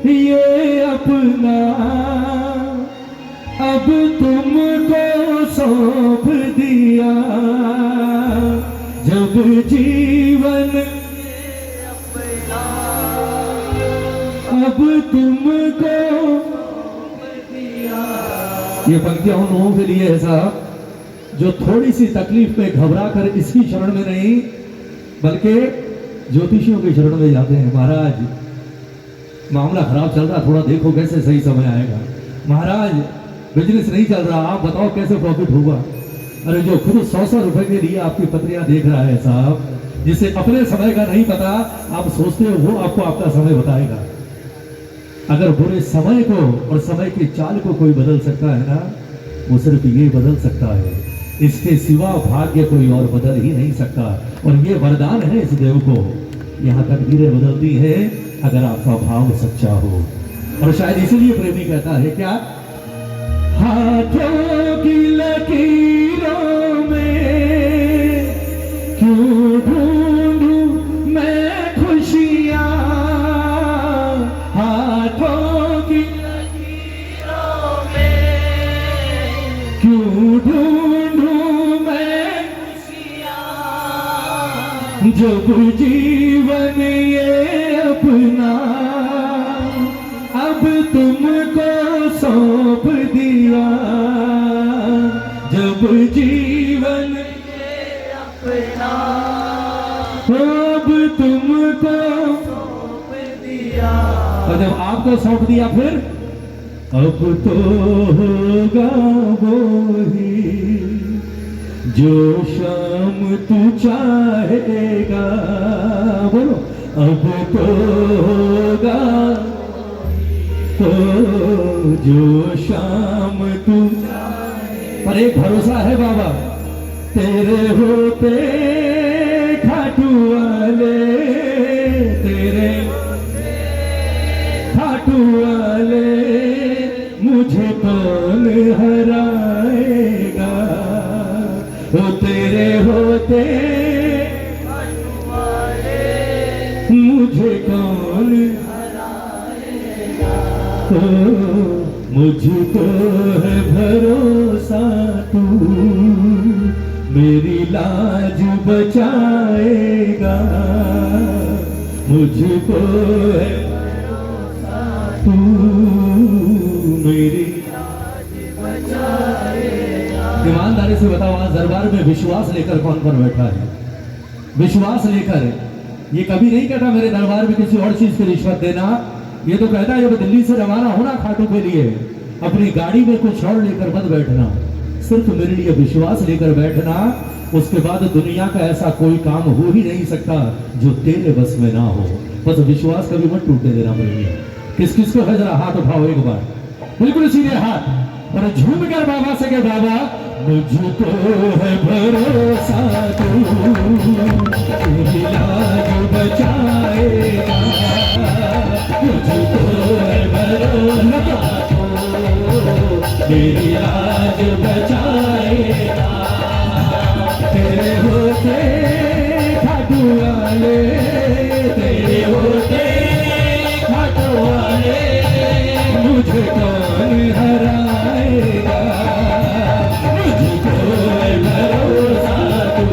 ये अपना अब तुमको सौंप दिया। जब जीवन अब तुमको ये पंक्तियां उन लोगों के लिए है साहब जो थोड़ी सी तकलीफ में घबरा कर इसकी शरण में नहीं बल्कि ज्योतिषियों की शरण में जाते हैं। महाराज मामला खराब चल रहा, थोड़ा देखो कैसे सही समय आएगा। महाराज बिजनेस नहीं चल रहा, आप बताओ कैसे प्रॉफिट होगा। अरे जो खुद 100 रुपए के लिए आपकी पत्रियां देख रहा है साहब, जिसे अपने समय का नहीं पता, आप सोचते हो वो आपको आपका समय बताएगा। अगर बुरे समय को और समय की चाल को कोई बदल सकता है ना, वो सिर्फ ये बदल सकता है, इसके सिवा भाग्य कोई और बदल ही नहीं सकता। और ये वरदान है इस देव को, यहाँ तकदीरें बदलती है अगर आपका भाव सच्चा हो। और शायद इसलिए प्रेमी कहता है क्या, हाथों की लकीरों में क्यों ढूंढूं मैं खुशियां, हाथों की लकीरों में क्यों ढूंढूं मैं खुशियां। जब जीवन ये अपना अब तुमको सौंप दिया। जब जीवन ये अपना अब तुमको सौंप दिया। और जब आपको सौंप दिया फिर अब तो होगा वही जो शाम तू चाहेगा। बोलो अब तो होगा तो जो शाम तू। पर एक भरोसा है बाबा, तेरे होते खाटू वाले, तेरे खाटू वाले मुझे कौन हराएगा। वो तेरे होते खाटू वाले मुझे कौन तो मुझको है भरोसा तू मेरी लाज बचाएगा। मुझको है भरोसा तू मेरी लाज बचाएगा। ईमानदारी से बताओ आज दरबार में विश्वास लेकर कौन कौन बैठा है? विश्वास लेकर। ये कभी नहीं कहता मेरे दरबार में किसी और चीज की रिश्वत देना। ये तो कहता है जब दिल्ली से रवाना होना खाटू के लिए, अपनी गाड़ी में कुछ और लेकर मत बैठना, सिर्फ मेरे लिए विश्वास लेकर बैठना। उसके बाद दुनिया का ऐसा कोई काम हो ही नहीं सकता जो तेरे बस में ना हो। बस विश्वास कभी मत टूटने देना मेरे लिए। किस किस को है जरा हाथ उठाओ एक बार, बिल्कुल सीधे हाथ और झूम कर बाबा से कह, बाबा मुझको है भरोसा तू मेरी लाज बचाएगा। मुझको है भरोसा मेरी लाज बचाएगा। तेरे होते खाटू वाले, तेरे होते खाटू वाले मुझे कौन हराएगा। मुझको है भरोसा तू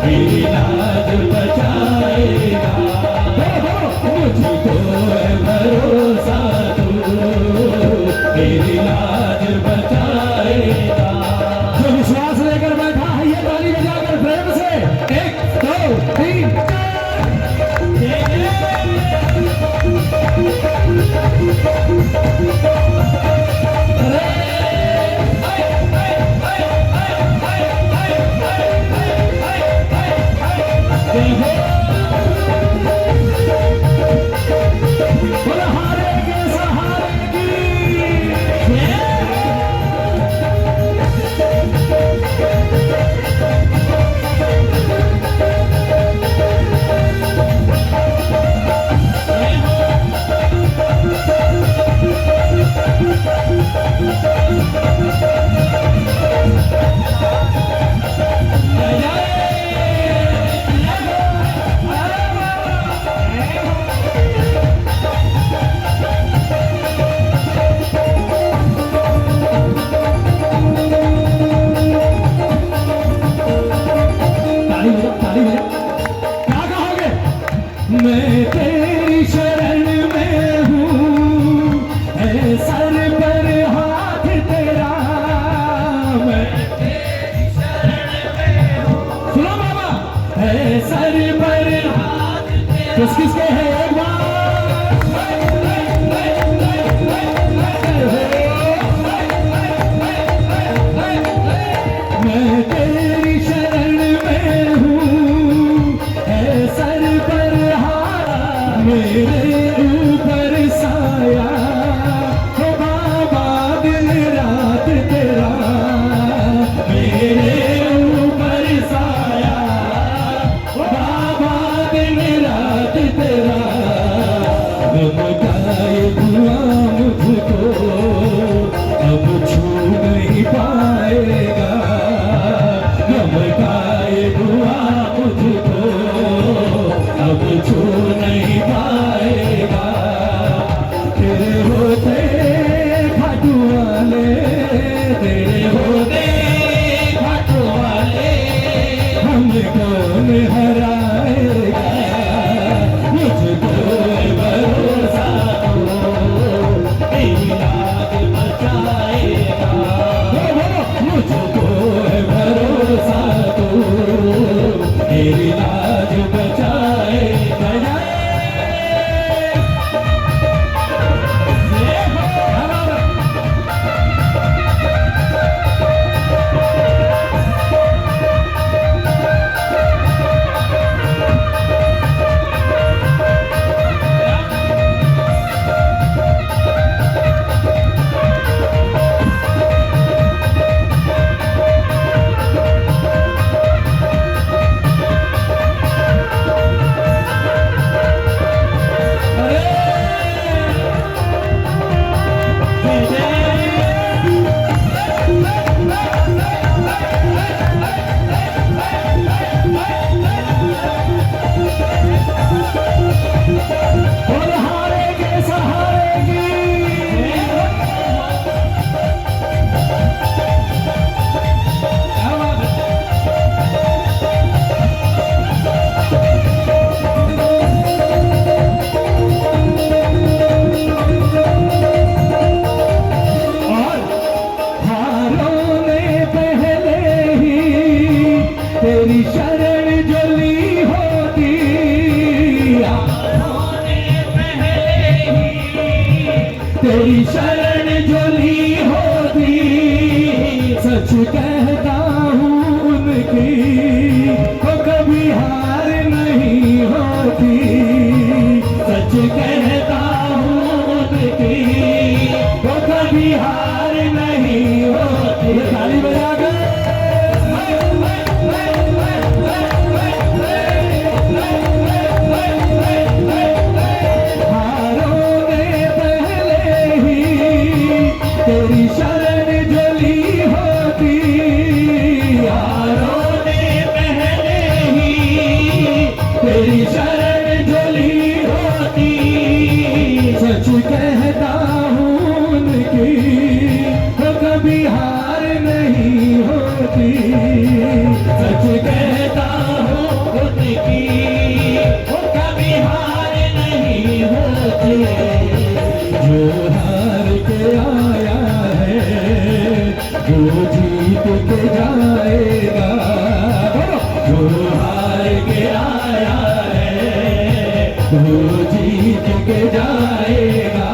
मेरी लाज बचाएगा। मुझको है भरोसा तू मेरी लाज बचाएगा। जो विश्वास लेकर बैठा है ये ताली बजाकर प्रेम से 1 2 3 4 का ये धुआं मुझको अब छू नहीं पाएगा, गम का ये धुआं मुझको अब छू नहीं पाएगा। तेरे होते खाटू वाले, तेरे होते खाटू वाले, हम कौन हराएगा, मुझको भरोसा तो तेरी लाज बचाएगा, मुझको भरोसा तो तेरी लाज बचाएगा। तेरी शरण जो ली होती, तेरी शरण जो ली होती, सच कहता हूँ उनकी तो कभी हार नहीं होती, सच कहता हूँ उनकी तो कभी हार नहीं होती। ताली बजा कर तेरी शरण जो ली होती, यारों ने पहले ही तेरी शरण जो ली होती, सच कहता हूँ उनकी तो कभी हार नहीं होती, सच कहता हूँ उनकी तो कभी हार नहीं होती। जो हार के आया जो जीत के जाएगा, जो हार के आया है वो जीत के जाएगा।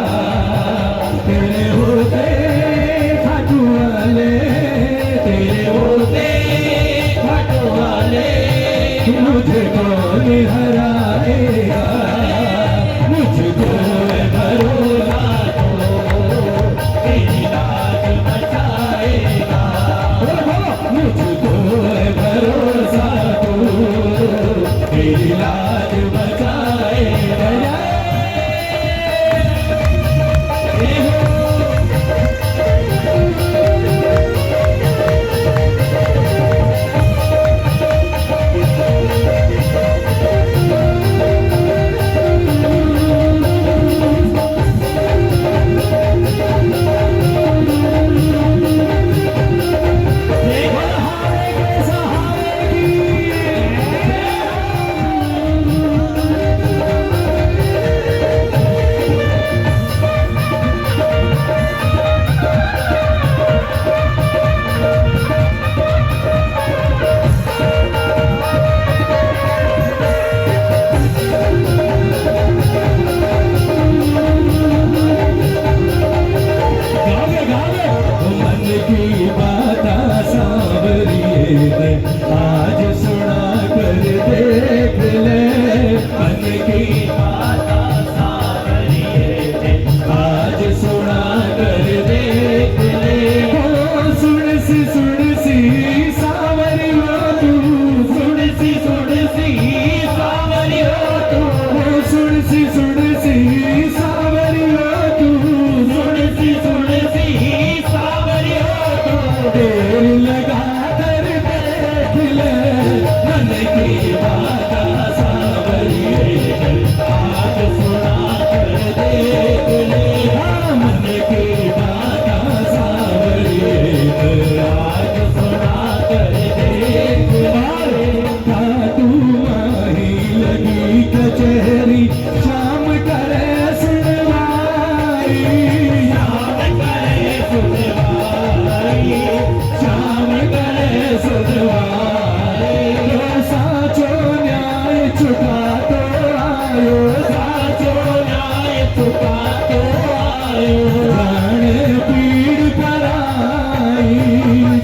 जाने पीड़ पराई,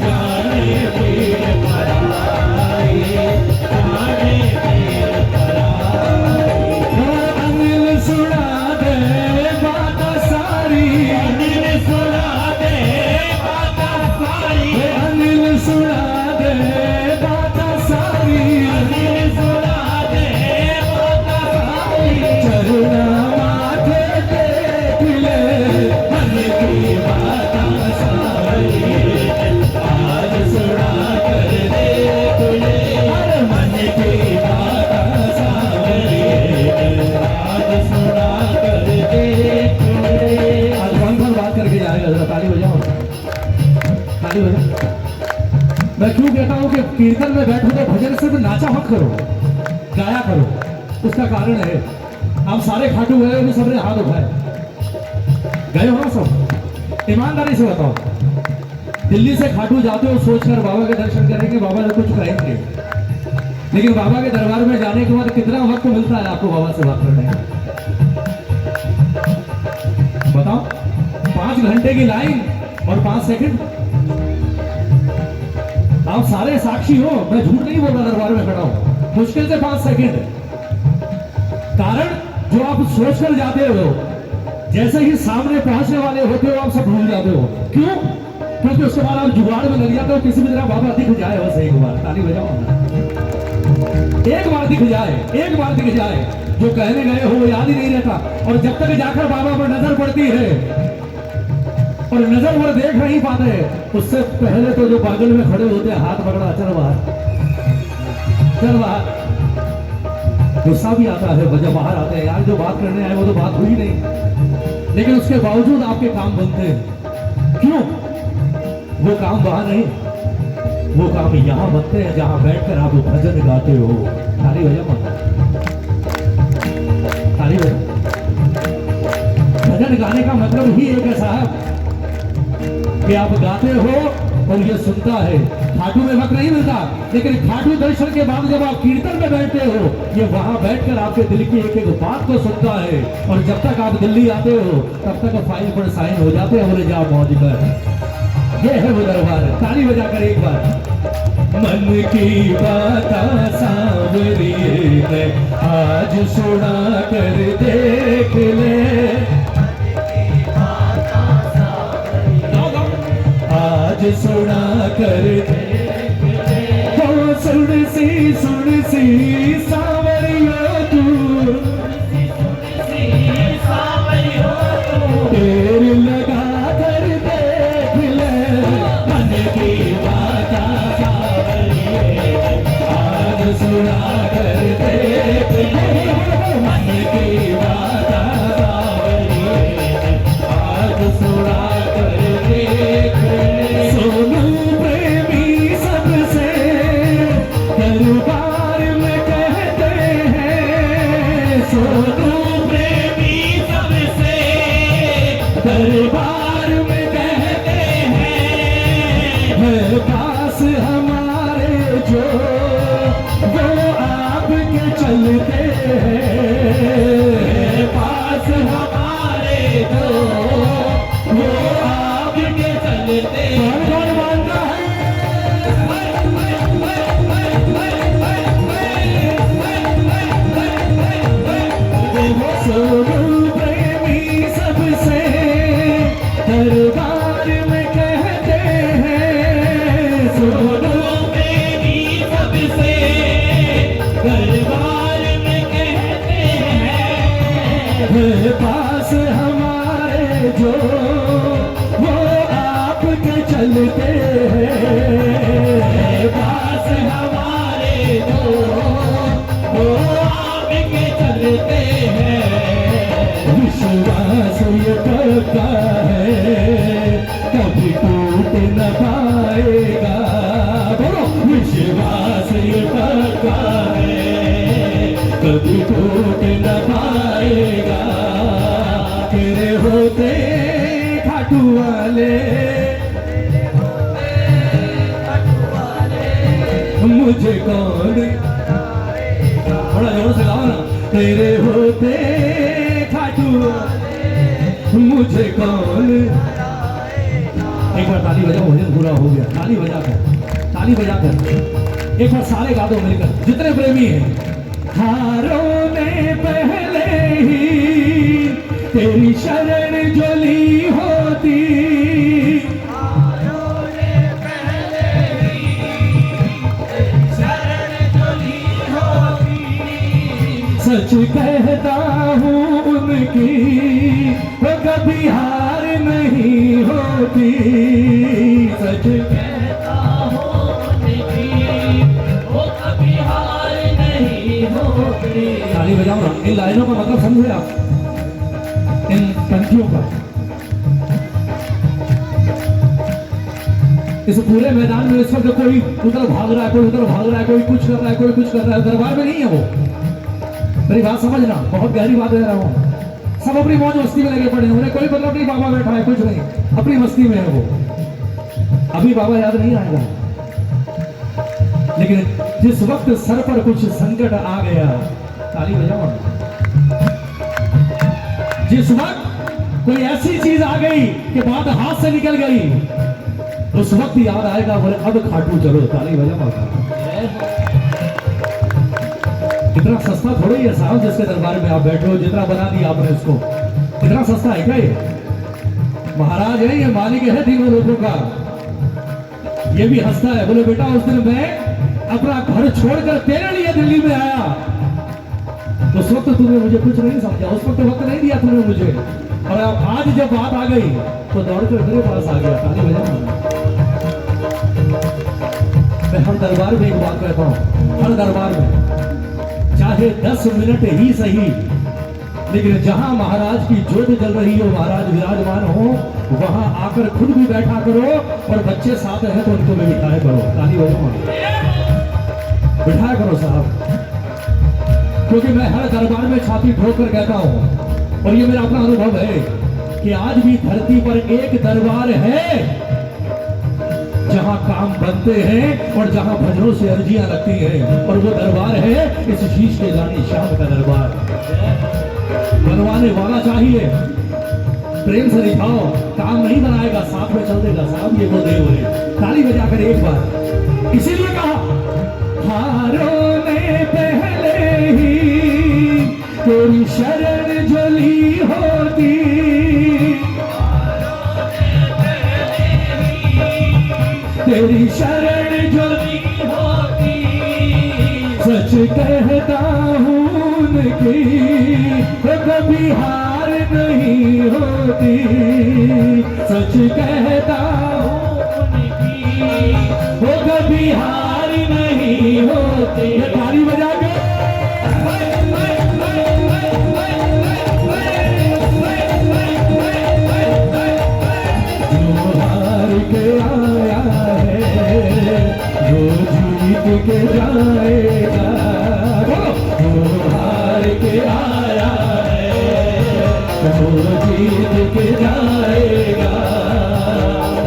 जाने पीड़ पराई, जाने पीड़ पराई। अनिल सुना दे बात सारी, अनिल सुना दे बात सारी, अनिल सुना दे बात सारी, अनिल सुना दे बात सारी। चरना माथे टेक ले मन की बात सारी, आज सुना कर देख ले हर मन की बात सारी, आज सुना कर देख ले। आज कौन बात करके जाएगा, जरा ताली बजाओ, ताली बजाओ। मैं क्यों कहता हूं कि कीर्तन में बैठो तो भजन सिर्फ नाचा मत करो, गाया करो। उसका कारण है, आप सारे खाटू गए हो, सबने हाथ उठाए, गए हो ना सब? ईमानदारी से बताओ, दिल्ली से खाटू जाते हो सोचकर बाबा के दर्शन करेंगे, बाबा ने कुछ कहेंगे, लेकिन बाबा के दरबार में जाने के बाद कितना वक्त मिलता है आपको बाबा से बात करने का? बताओ, 5 घंटे की लाइन और 5 सेकंड। आप सारे साक्षी हो, मैं झूठ नहीं बोल रहा, दरबार में खड़ा हूं, मुश्किल से 5 सेकंड। कारण जो आप सोच कर जाते हो, जैसे ही सामने पहुंचने वाले होते हो आप सब भूल जाते हो। क्यों? क्योंकि उसके बाद आप जुगाड़ में लग जाते हो, किसी भी तरह बाबा दिख जाए, बस एक बार ताली बजाओ ना, एक बार दिख जाए, एक बार दिख जाए। जो कहने गए हो वो याद ही नहीं रहता, और जब तक जाकर बाबा पर नजर पड़ती है और नजर पर देख नहीं पाते, उससे पहले तो जो बगल में खड़े होते हैं हाथ पकड़ा, चल बाहर, चल बाहर। गुस्सा भी आता है जब बाहर आते हैं, यार जो बात करने आए वो तो बात हुई नहीं, लेकिन उसके बावजूद आपके काम बनते हैं। क्यों? वो काम वहां नहीं, वो काम यहां बनते हैं जहां बैठकर आप भजन गाते हो। ताली बजाओ, ताली बजाओ। भजन गाने का मतलब ही एक है साहब कि आप गाते हो और ये सुनता है। खाटू में वक्त नहीं मिलता, लेकिन खाटू दर्शन के बाद जब आप कीर्तन में बैठते हो, ये वहां बैठकर आपके दिल की एक एक बात को सुनता है। और जब तक आप दिल्ली आते हो तब तक फाइल पर साइन हो जाते हैं, बोले जा मौज कर। ये है वो दरबार। ताली बजाकर एक बार। मन की बात सांवरिए ने आज सुना कर देख ले, आज सुना कर देख ले। हो सुन सी सांवरियो तू, ढेर लगा कर देख ले। मन की बात सांवरिए आज सुना कर देख ले, मन की बात सांवरिए आज सुना कर देख ले। सोनू प्रेमी सबसे दरबार में कहते हैं, सोनू प्रेमी सबसे दरबार में कहते हैं, है पास हमारे जो वो आपके चलते हैं, पास हमारे जो वो आपके चलते हैं। कौन मानता है? सोनू प्रेमी सबसे दरबार में कहते हैं, सोनू प्रेमी सबसे दरबार में कहते हैं, पास हमारे जो वो आपके चलते हैं, पास हमारे जो वो आपके चलते हैं। विश्वास ये पक्का है कभी टूट न पाएगा, बोलो विश्वास ये पक्का है कभी टूट न पाएगा। तेरे होते खाटू वाले मुझे कौन, थोड़ा जोर से गाओ ना। तेरे होते खाटू मुझे कौन। एक बार ताली बजाओ, भजन पूरा हो गया। ताली बजा कर, ताली बजा कर एक बार सारे गा दो मिलकर, जितने प्रेमी हैं। हारों ने पहले ही तेरी शरण जो ली होती, हारों ने पहले ही तेरी शरण जो ली होती, सच कहता हूँ उनकी वो कभी हार नहीं होती, सच कहता हूँ उनकी वो कभी हार नहीं होती। ताली बजाओ ना। इन लाइनों का मतलब समझे आप, इन पंक्तियों का। इस पूरे मैदान में इस वक्त कोई उधर भाग रहा है, कोई उधर भाग रहा है, कोई कुछ कर रहा है, कोई कुछ कर रहा है, दरबार में नहीं है वो। मेरी बात समझना, बहुत गहरी बात कह रहा हूं। सब अपनी मौज मस्ती में लगे पड़े हैं, उन्हें कोई मतलब नहीं बाबा बैठा है, कुछ नहीं, अपनी मस्ती में है वो। अभी बाबा याद नहीं आएगा, लेकिन जिस वक्त सर पर कुछ संकट आ गया, ताली बजाओ। जिस वक्त कोई ऐसी चीज आ गई कि बात हाथ से निकल गई, उस वक्त याद आएगा बोले अब खाटू चलो। ताली बजाओ। इतना सस्ता थोड़ा ही है साहब जिसके दरबार में आप बैठे हो, जितना बना दिया आपने इसको, इतना सस्ता है क्या ये? महाराज है, ये मालिक है तीनों लोगों का। ये भी हंसता है, बोले बेटा उस दिन मैं अपना घर छोड़कर तेरे लिए दिल्ली में आया, उस वक्त तूने मुझे कुछ नहीं समझा, उस वक्त वक्त नहीं दिया तूने मुझे, और आज जब बात आ गई तो दौड़कर मेरे पास आ गया। ताली बजाओ। मैं हर दरबार में एक बात कहता हूं, हर दरबार में चाहे 10 मिनट ही सही, लेकिन जहां महाराज की ज्योत जल रही हो, महाराज विराजमान हो, वहां आकर खुद भी बैठा करो, और बच्चे साथ हैं तो उनको भी बिठाया करो। ताली बजाओ, बिठाया करो साहब। क्योंकि मैं हर दरबार में छाती ठोक कर कहता हूं, और ये मेरा अपना अनुभव है कि आज भी धरती पर एक दरबार है जहां काम बनते हैं और जहां भजनों से अर्जियां लगती हैं, और वो दरबार है इस शीश के जानी शाम का दरबार। बनवाने वाला चाहिए, प्रेम से दिखाओ, काम नहीं बनाएगा, साथ में चल देगा साहब, ये वो देव है। ताली बजाकर एक बार। इसीलिए कहा हारों ने पहले ही तेरी शरण जो ली होती, तेरी शरण जो ली होती, सच कहता हूँ उनकी वो कभी हार नहीं होती, सच कहता हूँ उनकी वो कभी हार नहीं होती। ताली बजा के जो हार के आया है, जो जीत के जाएगा, जो हार के आया है, जो जीत के जाएगा।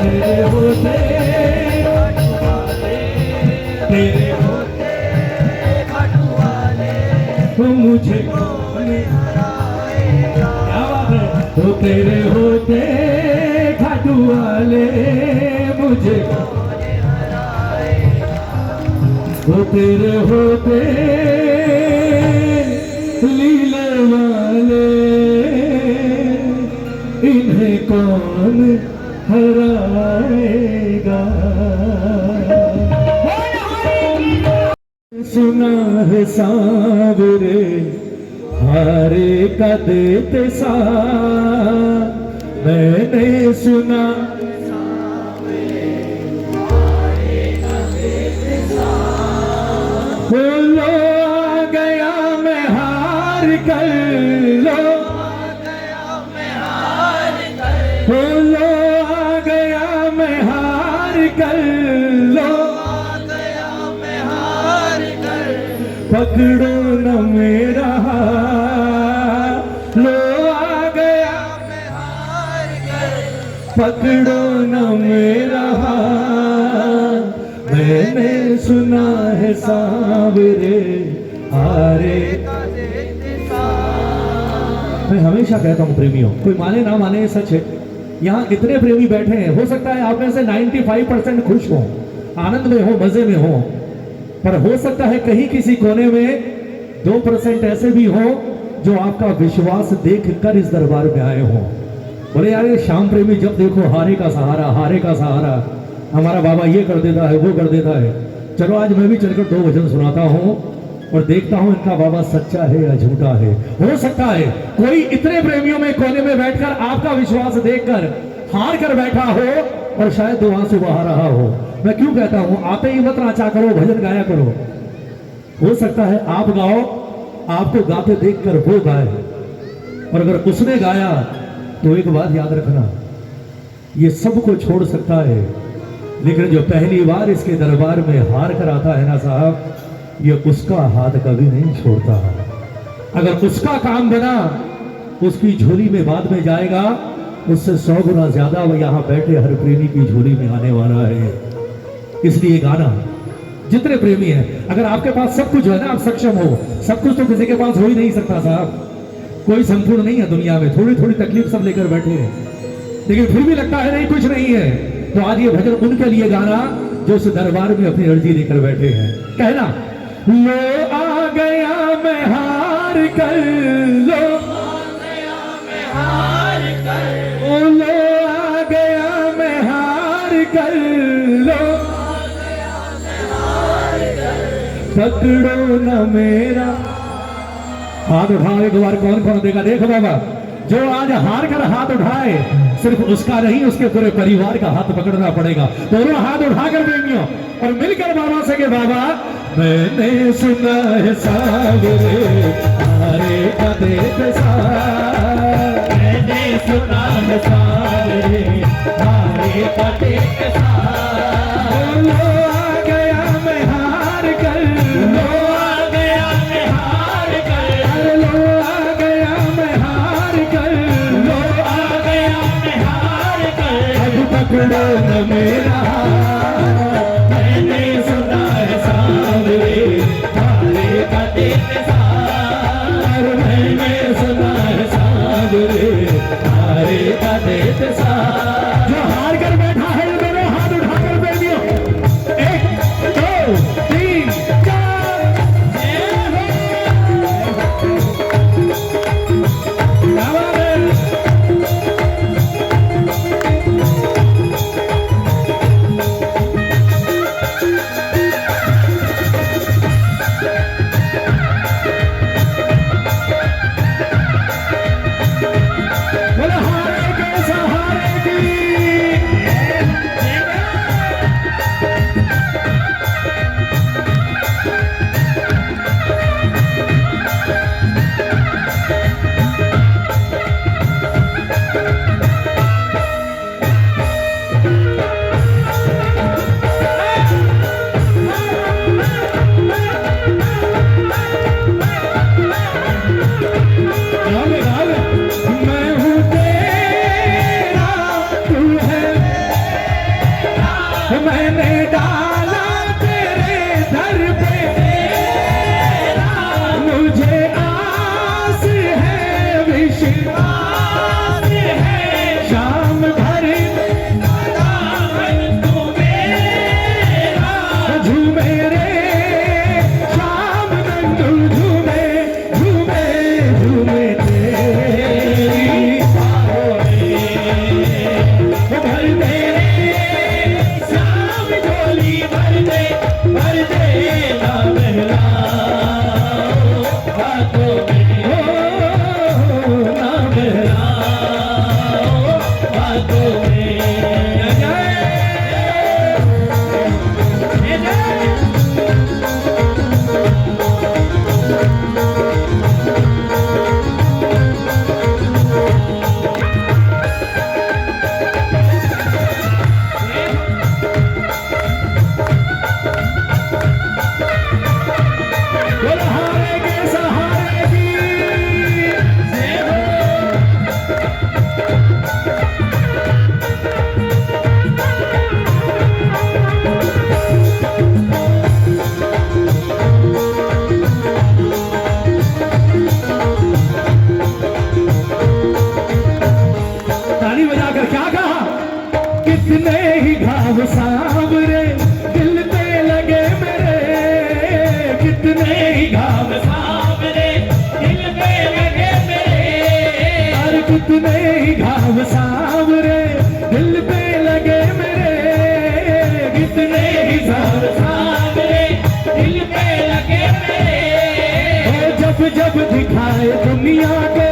तेरे होते तेरे होते खाटू वाले तो मुझे कौन हराएगा। क्या बात है। तो तेरे होते खाटू वाले मुझे कौन हराएगा। तो तेरे होते लीले वाले इन्हें कौन हराएगा। सुना है सांवरे हारे का देते सा, मैंने सुना बोलो आ गया मैं हार कर, लो बोलो आ गया मैं हार कर, लो पकड़ो न मेरा हाथ, लो आ गया मैं हार कर, पकड़ो न मेरा हाथ। मैंने सुना है सांवरे हारे मैं हमेशा कहता हूं प्रेमियों, कोई माने ना माने सच है, यहाँ इतने प्रेमी बैठे हैं, हो सकता है आप में से 95% खुश हो, आनंद में हो, मजे में हो, पर हो सकता है कहीं किसी कोने में 2% ऐसे भी हो जो आपका विश्वास देख कर इस दरबार में आए हो। बोले यार ये श्याम प्रेमी जब देखो हारे का सहारा, हारे का सहारा, हमारा बाबा ये कर देता है, वो कर देता है। चलो आज मैं भी चलकर 2 भजन सुनाता हूँ और देखता हूं इनका बाबा सच्चा है या झूठा है। हो सकता है कोई इतने प्रेमियों में कोने में बैठकर आपका विश्वास देखकर हार कर बैठा हो और शायद 2 आंसू बहा रहा हो। मैं क्यों कहता हूं, आते ही मत नाचा करो, भजन गाया करो। हो सकता है आप गाओ, आपको गाते देखकर वो गाए, और अगर उसने गाया तो एक बात याद रखना, ये सबको छोड़ सकता है, लेकिन जो पहली बार इसके दरबार में हार कर आता है ना साहब, ये उसका हाथ कभी नहीं छोड़ता। अगर उसका काम बना, उसकी झोली में बाद में जाएगा, उससे 100 गुना ज्यादा वो यहां बैठे हर प्रेमी की झोली में आने वाला है। इसलिए गाना जितने प्रेमी हैं, अगर आपके पास सब कुछ है ना, आप सक्षम हो, सब कुछ तो किसी के पास हो ही नहीं सकता साहब, कोई संपूर्ण नहीं है दुनिया में, थोड़ी थोड़ी तकलीफ सब लेकर बैठे हैं, लेकिन फिर भी लगता है नहीं कुछ नहीं है। तो आज ये भजन उनके लिए गाना जो इस दरबार में अपनी अर्जी लेकर बैठे हैं। कहना, लो आ गया मैं हार कर, लो आ गया मैं हार कर, ओ लो आ गया मैं हार कर, लो आ गया मैं हार कर, पकड़ो न मेरा हाथ। उठाओ एक बार, कौन कौन देगा, देखो बाबा, जो आज हार कर हाथ उठाए, सिर्फ उसका नहीं उसके पूरे परिवार का हाथ पकड़ना पड़ेगा। दोनों हाथ उठाकर प्रेमियों और मिलकर बाबा से के बाबा, मैंने सुना है सावरे हारे का देख सा, मैंने सुना है सावरे हारे का देख सा, लो आ गया मैं हार कर, लो आ गया मैं हार कर, लो आ गया मैं हार कर, लो आ गया मैं हार कर, अब पकड़ो न मेरा हाथ, मैंने सुना है सावरे हारे का देख सा, मैंने सुना है सावरे हारे का देख सा। जो हार कर बैठा है मेरे हाथ उठाकर प्रेमियों, 1 2 3 4, मैंने डाला तेरे दर पे तेरा, मुझे आस है विश्वास है, शाम भर तू मेरा झूमे रे, शाम तक तू झूमे झूमे झूमे तेरी बाहों में भर दे, भर दे ना बहला हाथों में, हो ना बहला हाथों में, कितने ही घाव सांवरे दिल पे लगे मेरे, कितने ही घाव सांवरे दिल पे लगे मेरे, और कितने ही घाव सांवरे दिल पे लगे मेरे, कितने ही घाव सांवरे दिल पे लगे मेरे। जब जब दिखाए दुनिया को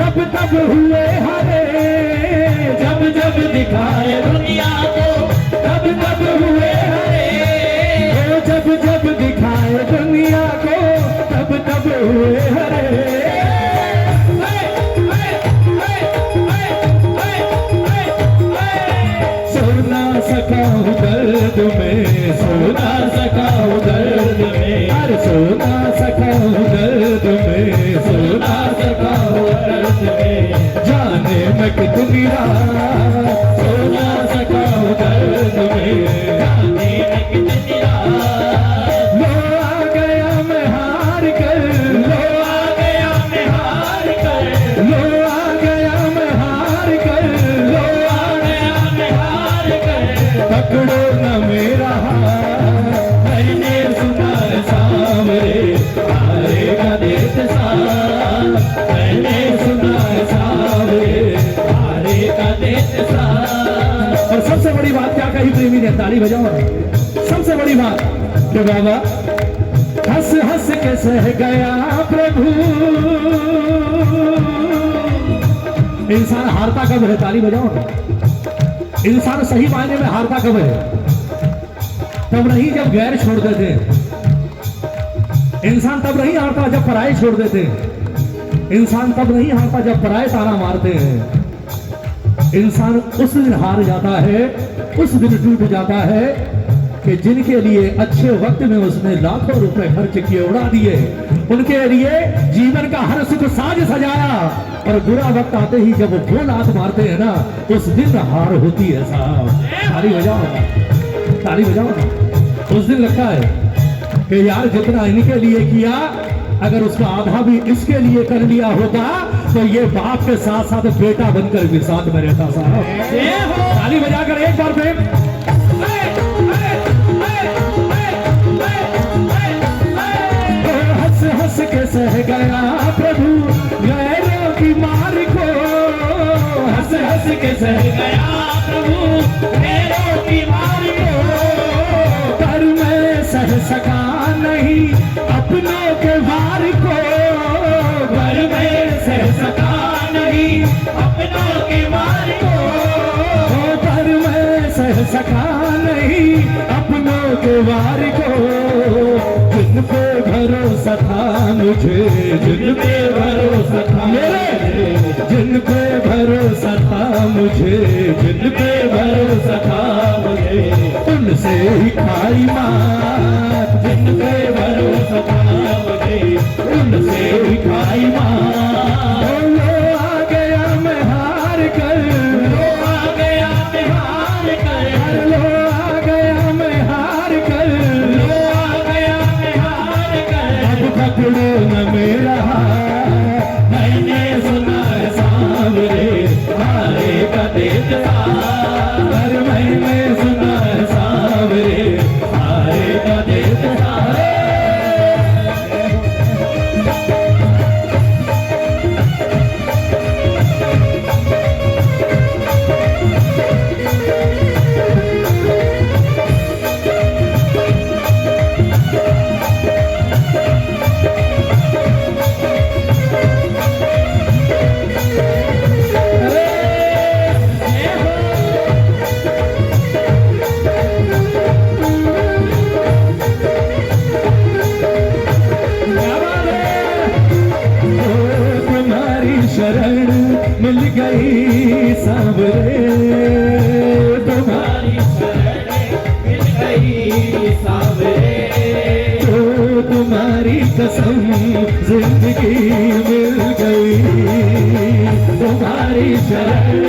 तब तब हुए हरे, जब जब दिखाए दुनिया को तब तब हुए हरे, जब जब दिखाए दुनिया को तब तब हुए हरे। सोना सका हूँ दर्द में, सोना सका हूँ दर्द में, अरे सोना सका हूँ दर्द में, सोना सका हूँ दर्द में, जाने मैं कितनी रात सोना सका हूँ दर्द में, जाने मैं कितनी रात। लो आ गया मैं हार कर, लो आ गया मैं हार कर, लो आ गया मैं हार कर, लो आ गया मैं हार कर। पकड़ो न मेरा हाथ, मैंने सुना है सांवरे आएगा देत साथ, मैंने सुना है सांवरे आएगा देत साथ। और सबसे बड़ी बात क्या कही प्रेमी ने, ताली बजाओ। सबसे बड़ी बात कि बाबा हंस हंस के सह गया प्रभु। इंसान हारता कब है, ताली बजाओ। इंसान सही मायने में हारता कब है, तब नहीं जब गैर छोड़ देते। इंसान तब नहीं हारता जब पराये छोड़ देते। इंसान तब नहीं हारता जब पराये ताना मारते हैं। इंसान उस दिन हार जाता है, उस दिन टूट जाता है कि जिनके लिए अच्छे वक्त में उसने लाखों रुपए खर्च किए, उड़ा दिए, उनके लिए जीवन का हर सुख साज सजाया, और बुरा वक्त आते ही जब वो लात मारते हैं ना, उस दिन हार होती है साहब। ताली बजाओ, ताली बजाओ। उस दिन लगता है कि यार जितना इनके लिए किया, अगर उसका आधा भी इसके लिए कर लिया होता तो ये बाप के साथ साथ बेटा बनकर भी साथ में रहता साहब। ताली बजाकर एक बार फिर। हंस हंस के सह गया प्रभु गैरों की मार को, हंस हंस के सह गया प्रभु गैरों की मार को, पर मैं सह सका नहीं अपनों के वार को, पर मैं सह सका नहीं अपनों के वार को, पर मैं सह सका नहीं अपनों के वार को। जिन पे भरोसा था मुझे, जिन पे भरोसा था मेरे, जिन पे भरोसा था मुझे, जिन पे भरोसा था मुझे, उनसे ही खाई मात, जिन पे भरोसा था मुझे, उनसे ही खाई मात। लो आ गया मैं हार कर, लो आ गया मैं हार कर, लो आ गया मैं हार कर, लो आ गया मैं हार कर। अब पकड़ो न मेरा हाथ, मैंने सुना है सांवरे आएगा देत साथ, अरे मैंने सुना है सांवरे आएगा देत साथ। शरण मिल गई सांवरे, तुम्हारी शरण मिल गई सांवरे, तो तुम्हारी कसम जिंदगी मिल गई, तुम्हारी शरण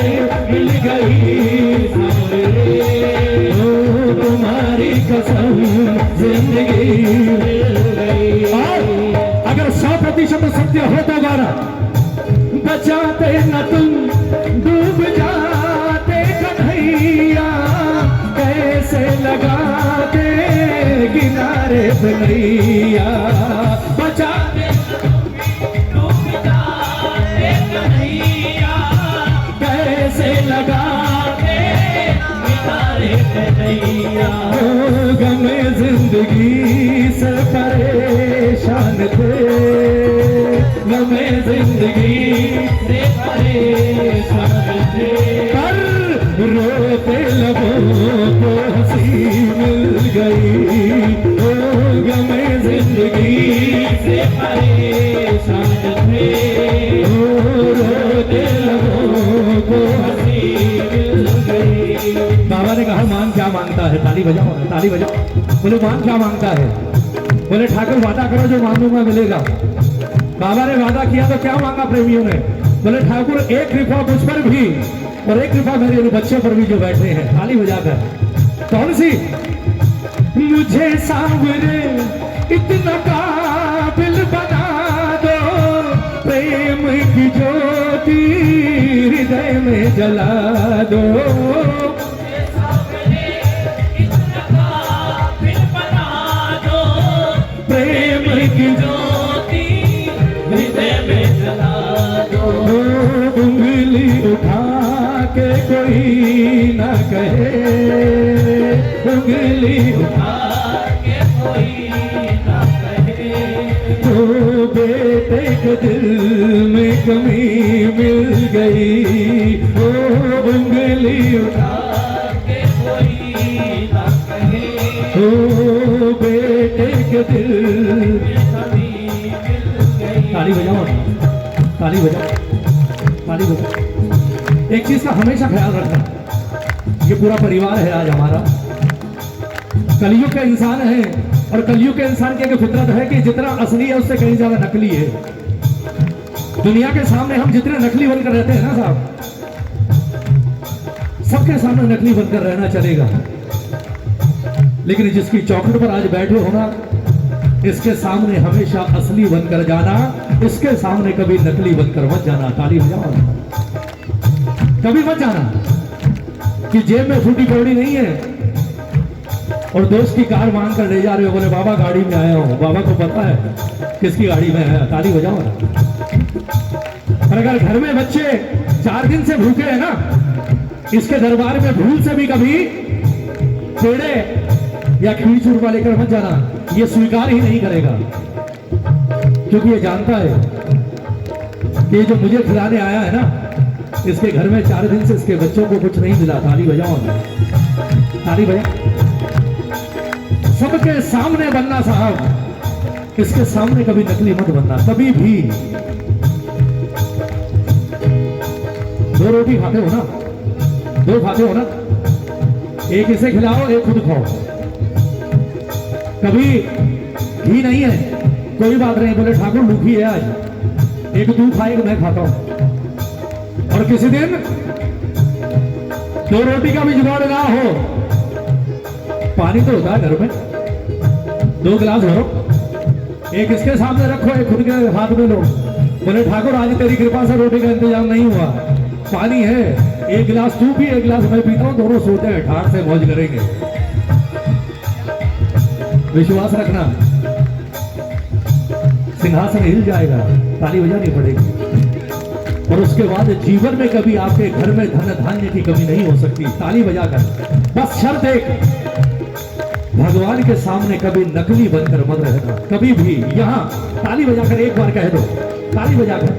मिल गई सांवरे, तो तुम्हारी कसम जिंदगी मिल गई। और अगर 100% सत्य हो तो गाना बचाते न तुम डूब जाते पे नैया, बचा दे डूब जाए कन्हैया, कैसे लगा दे किनारे कन्हैया। गमे जिंदगी से परेशान थे, गमे जिंदगी से परेशान थे, पर रोते लबों को हंसी मिल गई। ओ गमे जिंदगी से परेशान थे, ओ रोते लबों को हंसी मिल गई। बाबा ने कहा मान क्या मांगता है, ताली बजाओ ताली बजाओ। बोले मान क्या मांगता है, बोले ठाकुर वादा करो जो मांगूंगा मिलेगा। बाबा ने वादा किया तो क्या मांगा प्रेमियों ने, बोले ठाकुर एक कृपा मुझ पर भी और एक कृपा मेरे बच्चों पर भी जो बैठे हैं, ताली बजाकर। कौन सी? मुझे सांवरे इतना काबिल बना दो, प्रेम की ज्योति हृदय में जला दो। प्रेम की ज्योति हृदय में जला दो, उंगली उठा के कोई न कहे, उंगली उठा के कोई ना कहे। तो बेटे के दिल में कमी मिल गई। ओ उंगली उठा के कोई ना कहे, ओ बेटे के दिल। कभी मिल गई। ताली बजाओ ताली बजाओ ताली बजाओ। एक चीज का हमेशा ख्याल रखना, ये पूरा परिवार है आज हमारा, कलयुग के इंसान है और कलयुग के इंसान की एक फितरत है कि जितना असली है उससे कहीं ज्यादा नकली है। दुनिया के सामने हम जितने नकली बनकर रहते हैं ना साहब, सबके सामने नकली बनकर रहना चलेगा, लेकिन जिसकी चौखट पर आज बैठे हो ना, इसके सामने हमेशा असली बनकर जाना, इसके सामने कभी नकली बनकर मत जाना। ताली बजाओ, कभी मत जाना कि जेब में फूटी कौड़ी नहीं है और दोस्त की कार मांग कर ले जा रहे हो, बोले बाबा गाड़ी में आया हूं, बाबा को पता है किसकी गाड़ी में है। ताली बजाओ ना। और अगर घर में बच्चे 4 दिन से भूखे हैं ना, इसके दरबार में भूल से भी कभी पेड़े या खीर चूरमा लेकर मत जाना, ये स्वीकार ही नहीं करेगा, क्योंकि ये जानता है कि ये जो मुझे खिलाने आया है ना, इसके घर में 4 दिन से इसके बच्चों को कुछ नहीं मिला। ताली बजाओ ताली बजाओ। सबके सामने बनना साहब, इसके सामने कभी नकली मत बनना, कभी भी। 2 रोटी खाते हो ना, 2 खाते हो ना, एक इसे खिलाओ एक खुद खाओ। कभी घी नहीं है, कोई बात नहीं, बोले ठाकुर भूखी है आज, एक तू खा एक मैं खाता हूं। और किसी दिन 2 रोटी का भी जुगाड़ ना हो, पानी तो होता है घर में, 2 गिलास भरो, एक इसके सामने रखो एक खुद के हाथ में लो। बोले ठाकुर आज तेरी कृपा से रोटी का इंतजाम नहीं हुआ, पानी है, 1 गिलास तू पी 1 गिलास मैं पीता हूं, दोनों सोते हैं, ठाठ से मौज करेंगे। विश्वास रखना, सिंहासन हिल जाएगा, ताली बजानी पड़ेगी। और उसके बाद जीवन में कभी आपके घर में धन धान्य की कमी नहीं हो सकती। ताली बजाकर बस शर्त एक, भगवान के सामने कभी नकली बनकर मत रहना, कभी भी। यहां ताली बजाकर एक बार कह दो, ताली बजाकर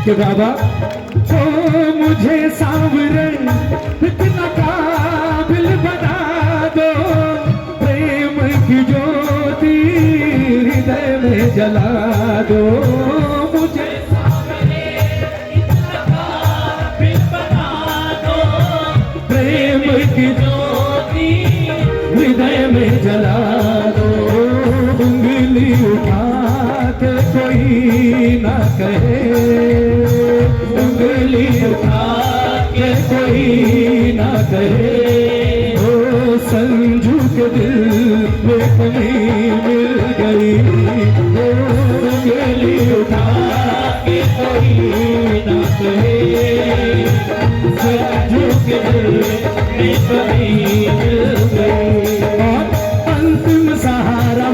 कि बाबा ओ मुझे सांवरे इतना काबिल बना दो, प्रेम की ज्योति हृदय में जला दो। मुझे प्रेम की ज्योति हृदय में जला दो। उंगली उठा के कोई ना कहे, उंगली उठा के कोई ना कहे, ओ संजू के दिल में कमी मिल गई। ओ उंगली उठा के कोई ना कहे, संजू के दिल में कमी मिल गई। और अंतिम सहारा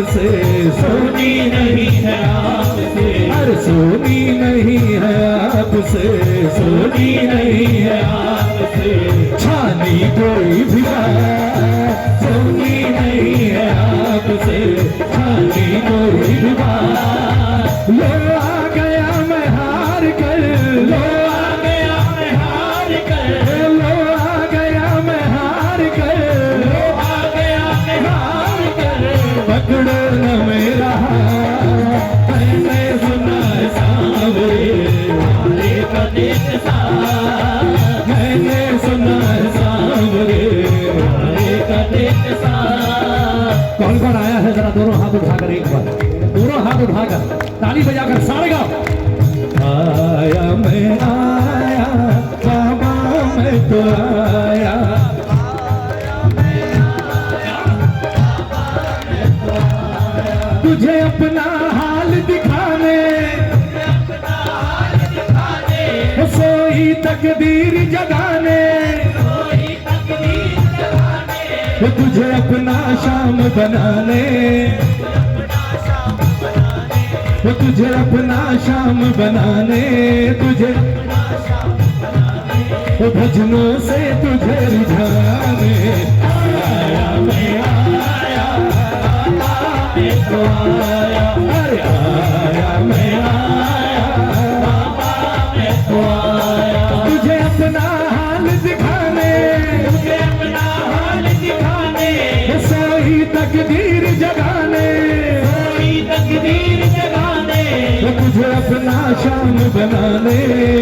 आपसे, सोनी नहीं है आपसे, अरे सोनी नहीं है आपसे, सोनी नहीं है आपसे, छानी कोई भी बात, सोनी नहीं है आपसे, छानी कोई भी बात। लो आ गया मैं हार कर, लो आ गया मैं हार कर, लो आ गया मैं हार कर, लो आ गया मैं हार कर, पकड़ो न मेरा हाथ, मैंने सुना है सांवरे वाले का देश साथ, मैंने सुना है सांवरे। वाले का देश साथ। कौन कौन आया है जरा दोनों हाथ उठाकर एक बार, दोनों हाथ उठाकर ताली बजाकर सारे गाओ। आया मैं आया बाबा मैं तो आया, तुझे अपना हाल दिखाने, सोई तकदीर जगाने, वो तुझे अपना शाम बनाने, वो तुझे अपना शाम बनाने, तुझे वो भजनों से तुझे रिझाने। आया मैं आया मैं तो आया, अरे आया मैं आया मैं तो आया, तुझे अपना हाल दिखाने, मुझे अपना हाल दिखाने, सोई तकदीर जगाने, कोई तकदीर जगाने, वो तुझे अपना शाम बनाने,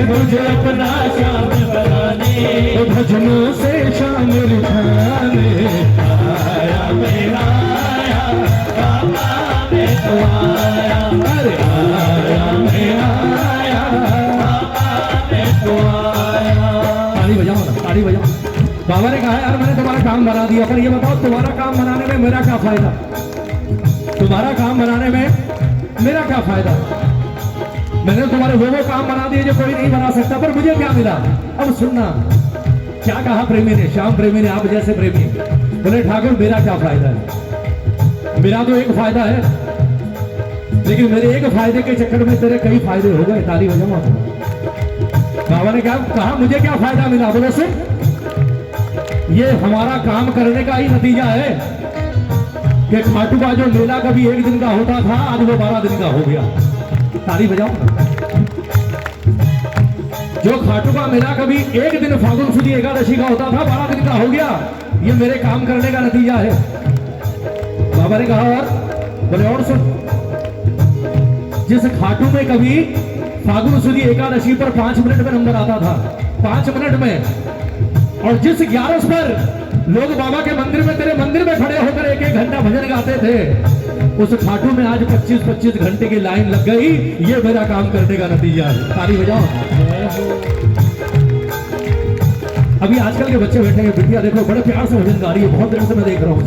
तुझे अपना शाम बनाने, वो भजनों से शाम रिझाने। आया मैं आया बाबा मैं तो आया, अरे आया मैं आया। मैं तो आया। ताली बजाओ ना, ताली बजाओ। बाबा ने कहा यार मैंने तुम्हारा काम बना दिया, पर ये बताओ तुम्हारा काम बनाने में मेरा क्या फायदा, तुम्हारा काम बनाने में मेरा क्या फायदा। मैंने तुम्हारे वो काम बना दिए जो कोई नहीं बना सकता, पर मुझे क्या मिला। अब सुनना क्या कहा प्रेमी ने, श्याम प्रेमी ने, आप जैसे प्रेमी बोले ठाकुर मेरा क्या फायदा है, मेरा तो एक फायदा है, लेकिन मेरे एक फायदे के चक्कर में तेरे कई फायदे हो गए। ताली बजाओ आप। बाबा ने क्या कहा, मुझे क्या फायदा मिला, बोलो सुन, ये हमारा काम करने का ही नतीजा है कि खाटू का जो मेला कभी एक दिन का होता था आज वो 12 दिन का हो गया। ताली बजाओ। जो खाटू का मेला कभी एक दिन फागुन सुदी एकादशी का होता था 12 दिन का हो गया, ये मेरे काम करने का नतीजा है। बाबा ने कहा और बोले और सुन, जिस खाटू में कभी फागुन सुदी एकादशी पर 5 मिनट में नंबर आता था, 5 मिनट में, और जिस 11 पर लोग बाबा के मंदिर में, तेरे मंदिर में खड़े होकर 1-1 घंटा भजन गाते थे, उस खाटू में आज 25-25 घंटे की लाइन लग गई। ये मेरा काम करने का नतीजा है। ताली बजाओ। अभी आजकल के बच्चे बैठे हैं, बिटिया देखो बड़े प्यार से भजन गा रही है, बहुत देर से मैं देख रहा हूँ,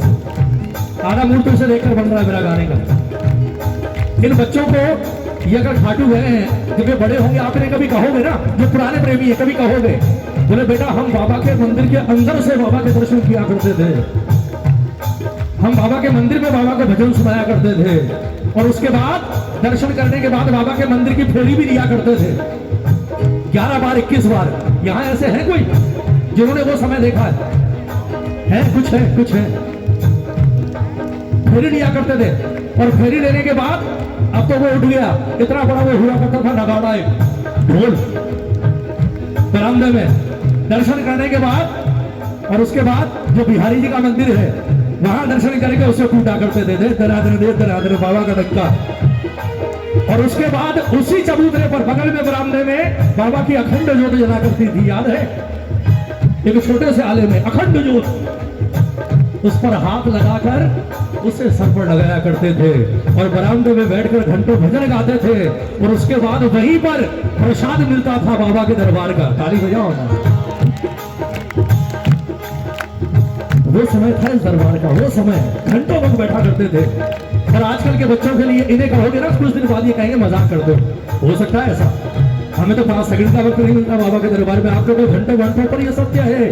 आधा मूड तो उसे देखकर बन रहा है मेरा गाने का। इन बच्चों को ये अगर खाटू गए हैं, जब ये बड़े होंगे आपने कभी कहोगे ना, जो पुराने प्रेमी है कभी कहोगे, बोले बेटा हम बाबा के मंदिर के अंदर से बाबा के दर्शन किया करते थे, हम बाबा के मंदिर में बाबा को भजन सुनाया करते थे, और उसके बाद दर्शन करने के बाद बाबा के मंदिर की फेरी भी लिया करते थे 11 बार 21 बार। यहाँ ऐसे हैं कोई जिन्होंने वो समय देखा है? कुछ है, कुछ है। फेरी लिया करते थे, और फेरी लेने के बाद अब तो वो उठ गया, इतना बड़ा वो हुआ करता था नगाड़ा, एक ढोल बरामदे में दर्शन करने के बाद, और उसके बाद जो बिहारी जी का मंदिर है वहां दर्शन करके उसे कूटा करते थे, दे बाबा का धक्का। और उसके बाद उसी चबूतरे पर बगल में बरामदे में बाबा की अखंड ज्योत जला करती थी, याद है? एक छोटे से आले में अखंड ज्योत, उस पर हाथ लगाकर उसे सर पर लगाया करते थे, और बरामदे में बैठकर घंटों भजन गाते थे, और उसके बाद वहीं पर प्रसाद मिलता था बाबा के दरबार का। ताली बजाओ ना। वो समय था इस दरबार का, वो समय घंटों वक्त बैठा करते थे। और आजकल के बच्चों के लिए इन्हें कहोगे ना कुछ दिन बाद ये कहेंगे मजाक कर दो, हो सकता है ऐसा। हमें तो 5 सेकंड का वक्त नहीं मिलता बाबा के दरबार में, आपको तो घंटों घंटों पर ये सत्य है।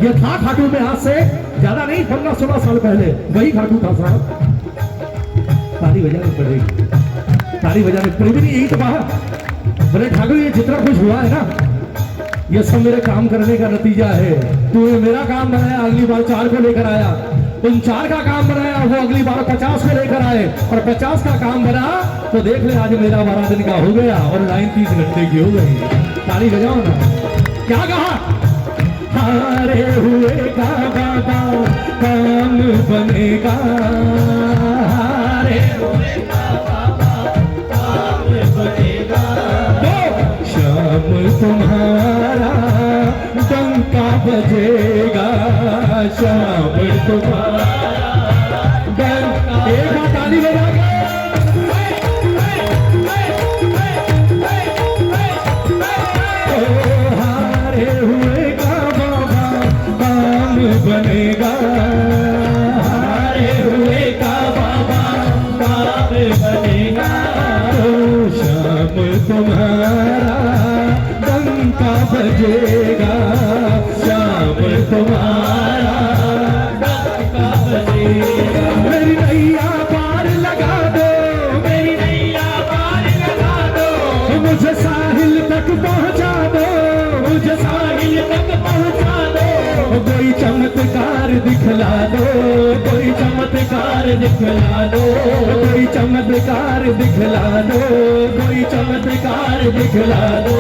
ये था खाटू में आज से ज्यादा नहीं, 15-16 साल पहले वही खाटू था साहब। ताली बजानी पड़ेगी, ताली बजानी पड़ेगी। यही तो कहा बोले ठाकुर ये जितना कुछ हुआ है ना ये सब मेरे काम करने का नतीजा है। तूने मेरा काम बनाया, अगली बार 4 को लेकर आया, तुम 4 का काम बनाया, वो अगली बार 50 को लेकर आए और 50 का काम बना तो देख ले आज मेरा 12 दिन का हो गया और लाइन 30 घंटे की हो गई। ताली बजाओ ना। क्या कहा? हारे हुए का बाबा काम बनेगा, हारे हुए का बाबा काम बनेगा। शाम तुम्हारा डंका बजेगा, शाम तुम्हारा डंका। एक बार ताली बजा के हारे हुए का बाबा काम बनेगा, हारे हुए का बाबा काम बनेगा। शाम तुम्हारा डंका बजेगा, शाम तुम्हारा डंका बजेगा। मेरी नैया पार लगा दो, मेरी नैया पार लगा दो, मुझे साहिल तक पहुंचा दो, मुझे साहिल तक पहुंचा दो। कोई चमत्कार दिखला दो, कोई चमत्कार दिखला दो, कोई चमत्कार दिखला दो, कोई चमत्कार दिखला दो।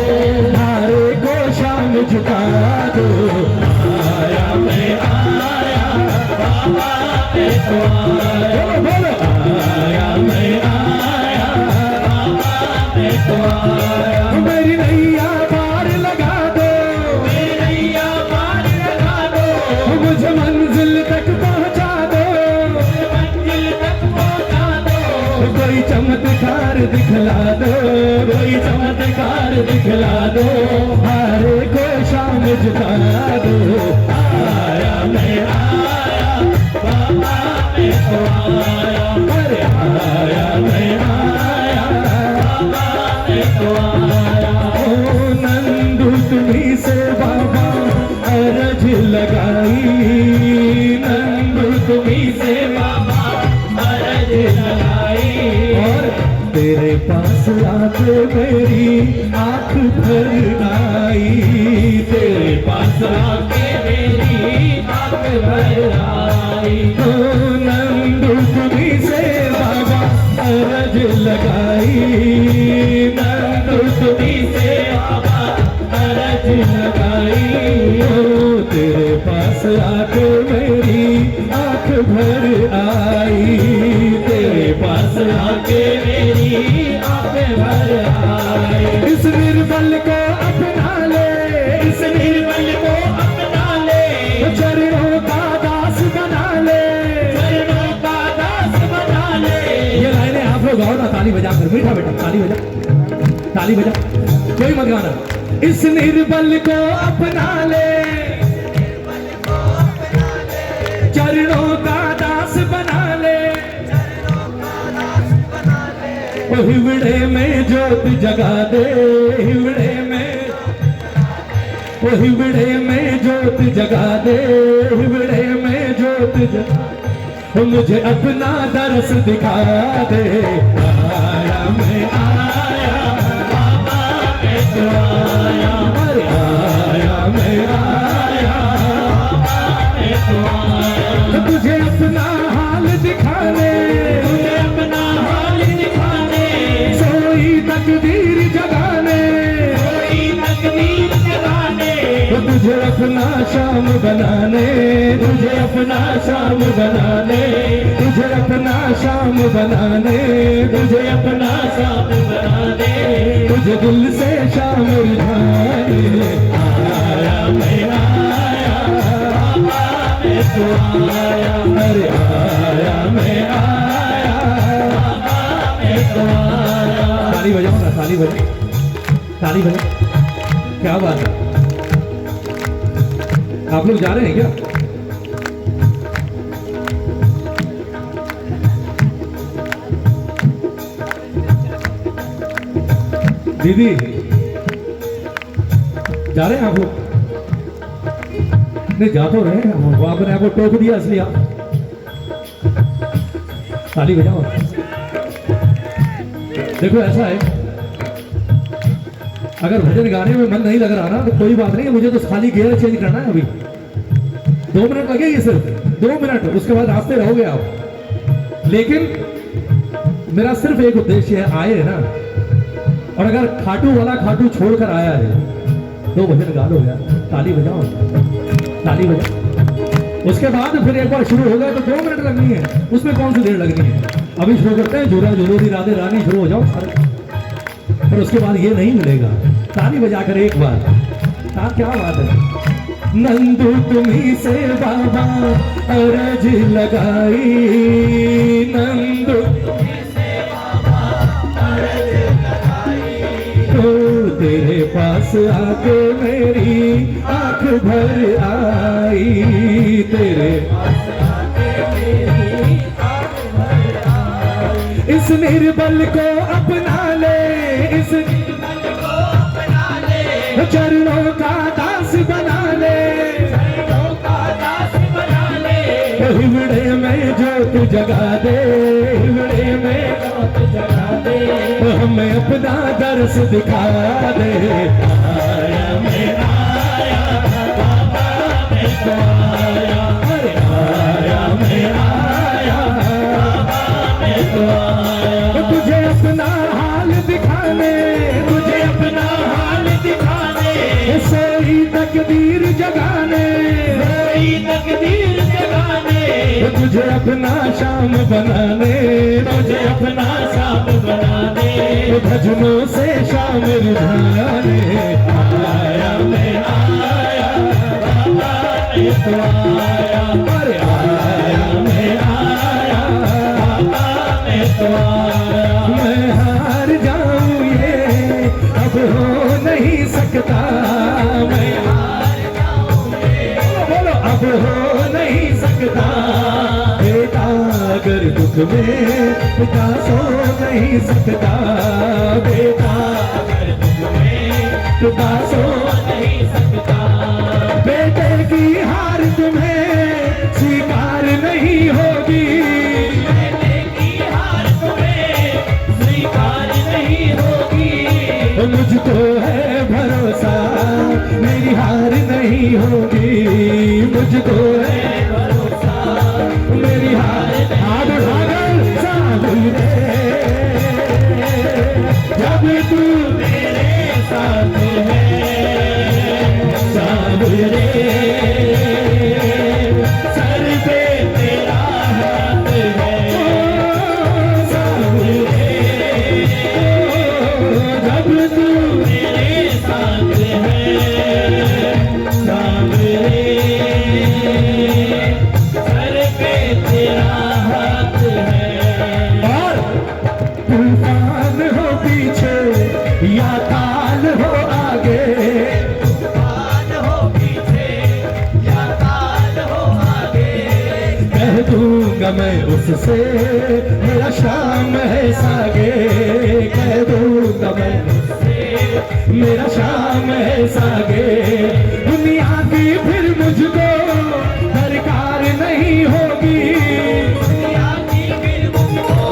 हारे को शाम झुका दो, आया मैं आया बाबा मैं तो आया, बोलो आया मैं आया बाबा मैं तो आया। मेरी नैया पार लगा दो, मेरी नैया पार लगा दो, मुझे मंजिल तक पहुंचा दो, मंजिल तक पहुंचा दो। कोई चमत्कार दिखला दो, कोई चमत्कार दिखला दो। हारे को शाम झुका दो, आया मैं आया बाबा मैं तो आया, अरे आया मैं आया बाबा मैं तो आया। ओ नंदू तुम्हीं से बाबा अरज लगाई, नंदू तुम्हीं से बाबा अरज लगाई। और तेरे पास आके मेरी आंख भर आई, तेरे पास आके मेरी आंख भर आई। तो नंदू तुम्हीं से बाबा अरज लगाई, नंदू तुम्हीं से बाबा अरज लगाई। ओ तेरे पास आके मेरी आंख भर आई, तेरे पास आके मेरी आंख भर आई। इस निर्बल को अपना ले, इस निर्बल को अपना ले, चरणों का दास बना ले, चरणों का दास बना ले। ये लाइनें आप लोग गाओ ना ताली बजा कर, मीठा बेटा ताली बजा, ताली बजा, कोई मत गाना। इस निर्बल को अपना ले, चरणों का दास बना ले, ओ हिवड़े में जोत जगा दे, हिवड़े में, ओ हिवड़े में जोत जगा दे, हिवड़े में जोत जगा। ओ मुझे अपना दरस दिखा दे, आया मैं आया बाबा मैं तो आया, अरे आया मैं आया बाबा मैं तो आया। तुझे अपना हाल दिखाने, तुझे अपना हाल दिखाने, सोई तकदीर जगाने, सोई तकदीर जगाने। तुझे अपना शाम बनाने, तुझे अपना शाम बनाने, तुझे अपना शाम बनाने, तुझे अपना शाम बनाने। तुझे दिल से शाम रिझाने, आया मैं आया बाबा मैं तो आया, अरे आया मैं आया बाबा मैं तो आया। ताली बजाओ ना, ताली बजाओ, ताली बजाओ। क्या बात है, आप लोग जा रहे हैं क्या? दीदी जा रहे हैं आप लोग? नहीं जा तो रहे हैं, आपने आपको टोक दिया इसलिए। ताली बजाओ। देखो ऐसा है, अगर भजन गाने में मन नहीं लग रहा ना तो कोई बात नहीं, मुझे तो खाली गियर चेंज करना है अभी। 2 मिनट लगेगी सिर्फ, 2 मिनट, उसके बाद रास्ते रहोगे आप। लेकिन मेरा सिर्फ एक उद्देश्य है, आए है ना, और अगर खाटू वाला खाटू छोड़कर आया है तो भजन गा लो यार, ताली बजाओ, ताली बजाओ। उसके बाद फिर एक बार शुरू हो गया तो 2 मिनट लगनी है, उसमें कौन सी देर लगनी है। अभी शुरू करते हैं, झूला झूलोरी राधे रानी, शुरू हो जाओ सारे। पर उसके बाद ये नहीं मिलेगा, ताली बजाकर एक बार। क्या बात है। नंदू तुम्ही से बाबा अरज लगाई, नंदू तो तेरे पास आके मेरी आंख भर आई, तेरे पास आके मेरी आंख भर आई। इस निर्बल को अपना ले, इस निर्बल को अपना ले, चरणों का दास बना ले, चरणों का दास बना ले। हिवड़े में जोत जगा दे, हिवड़े में जोत जगा दे, हमें अपना दर्श दिखा दे। आया मैं आया, बाबा मैं तो आया, अरे आया मैं आया, बाबा मैं तो आया। तुझे अपना हाल दिखाने, तुझे अपना हाल दिखाने, सोई तकदीर जगाने, सोई तकदीर जगाने, तुझे अपना शाम बनाने, तुझे अपना शाम बनाने, भजनों से शाम रुझाने। आया मैं आया, बाबा मैं तो आया, अरे आया मैं आया, बाबा मैं तो आया। मैं हार जाऊं ये अब हो नहीं सकता, मैं हार जाऊं ये, बोलो अब हो नहीं सकता। बेटा अगर दुख में पिता सो नहीं सकता, बेटा अगर दुख में पिता सो नहीं सकता। बेटे की हार तुम्हें स्वीकार नहीं होगी, बेटे की हार तुम्हें स्वीकार नहीं होगी। मुझको है भरोसा मेरी हार नहीं होगी, मुझको है भरोसा मेरी हार। हाथ उठाकर सामने, जब तू मेरे साथ है, सामने सर पे तेरा हाथ है, सामने जब तू मेरे साथ है, सामने सर पे तेरा हाथ है। और तूफान हो पीछे या ताल हो आगे, तूफान हो पीछे या ताल हो आगे, कह दूंगा मैं उससे मेरा शाम है सागे, कह दूंगा मैं उससे मेरा शाम है सागे। दुनिया की फिर मुझको दरकार नहीं होगी, दुनिया की फिर मुझको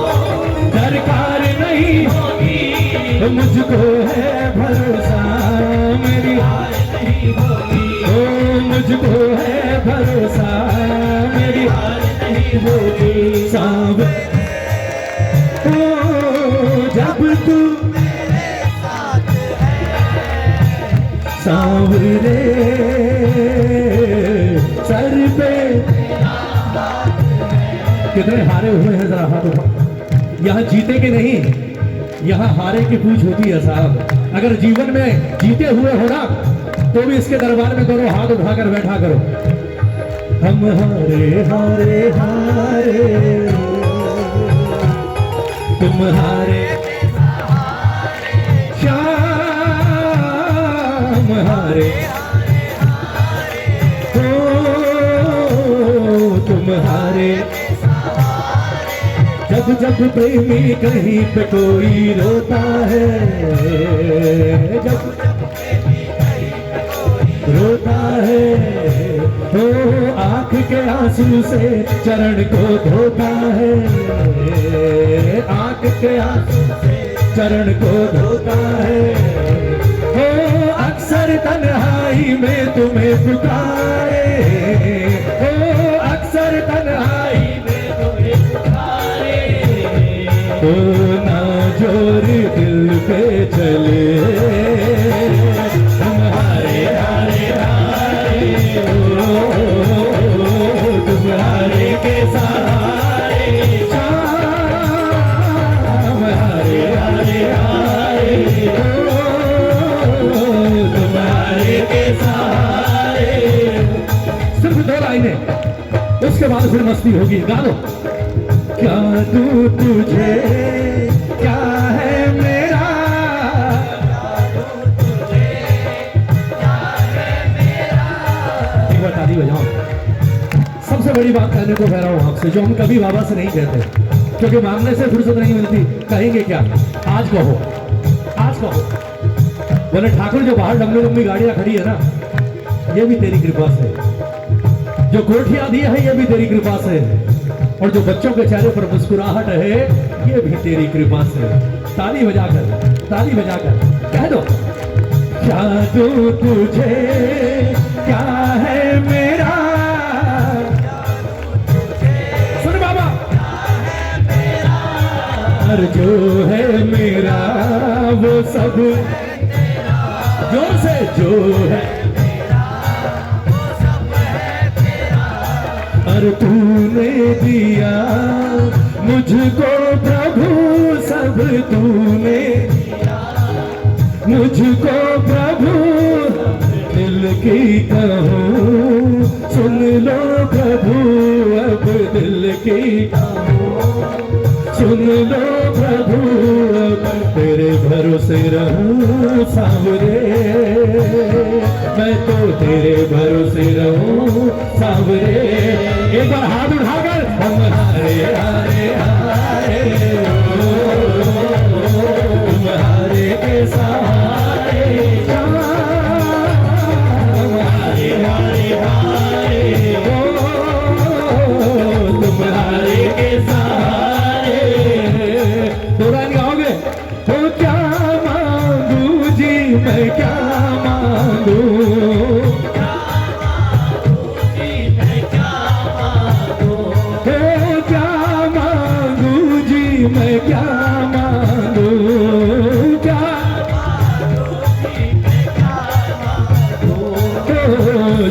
दरकार नहीं होगी। मुझको है भरोसा मेरी हार नहीं होगी, ओ मुझको है भरोसा मेरी हार नहीं होगी। सामने जब तू मेरे साथ है, सांवरे सर पे कितने हारे हुए हैं जरा हाथ उठा। यहाँ जीते के नहीं, यहाँ हारे की पूछ होती है साहब। अगर जीवन में जीते हुए हो ना तो भी इसके दरबार में दोनों हाथ उठाकर बैठा करो। हम हारे हारे हारे, तुम हारे श्याम हारे, तुम हारे। जब जब प्रेमी कहीं पे कोई रोता है, जब रोता है तो आंख के आंसू से चरण को धोता है, आंख के आंसू से चरण को धोता है। हो अक्सर तन्हाई में तुम्हें पुकारे, हो अक्सर तन्हाई में तुम्हें पुकारे। हो ना जोर दिल पे चले तुम्हारे हारे हारे, तुम्हारे के सहारे शाम हारे हारे हारे, तुम्हारे के सहारे। सिर्फ 2 लाइनें, उसके बाद फिर मस्ती होगी। गा लो। क्या तू तुझे क्या है मेरा, एक बार ताली बजाओ। सबसे बड़ी बात कहने को कह रहा हूं आपसे, जो हम कभी बाबा से नहीं कहते, क्योंकि मांगने से फुर्सत नहीं मिलती। कहेंगे क्या? आज कहो, आज कहो। बोले ठाकुर जो बाहर लंबी लंबी गाड़ियां खड़ी है ना, ये भी तेरी कृपा से। जो कोठियां दी है, ये भी तेरी कृपा से। और जो बच्चों के चेहरे पर मुस्कुराहट है, ये भी तेरी कृपा से। ताली बजाकर, ताली बजाकर कह दो। क्या तू तुझे क्या है मेरा, सुन बाबा, और जो है मेरा वो सब, जोर से, जो है और तूने दिया मुझको प्रभु, सब तूने दिया मुझको प्रभु। दिल की कहूँ सुन लो प्रभु, अब दिल की सुन लो प्रभु। अब तेरे भरोसे रहूं सांवरे, मैं तो तेरे भरोसे रहूं सांवरे। एक बार हाथ उठाकर हम हारे हारे हारे, तुम हारे के सहारे हम हारे हारे हारे, तुम हारे के सहारे। थोड़ा नहीं आओगे तो क्या मांगू जी, मैं क्या मांगू, मैं क्या मांगू, क्या ओ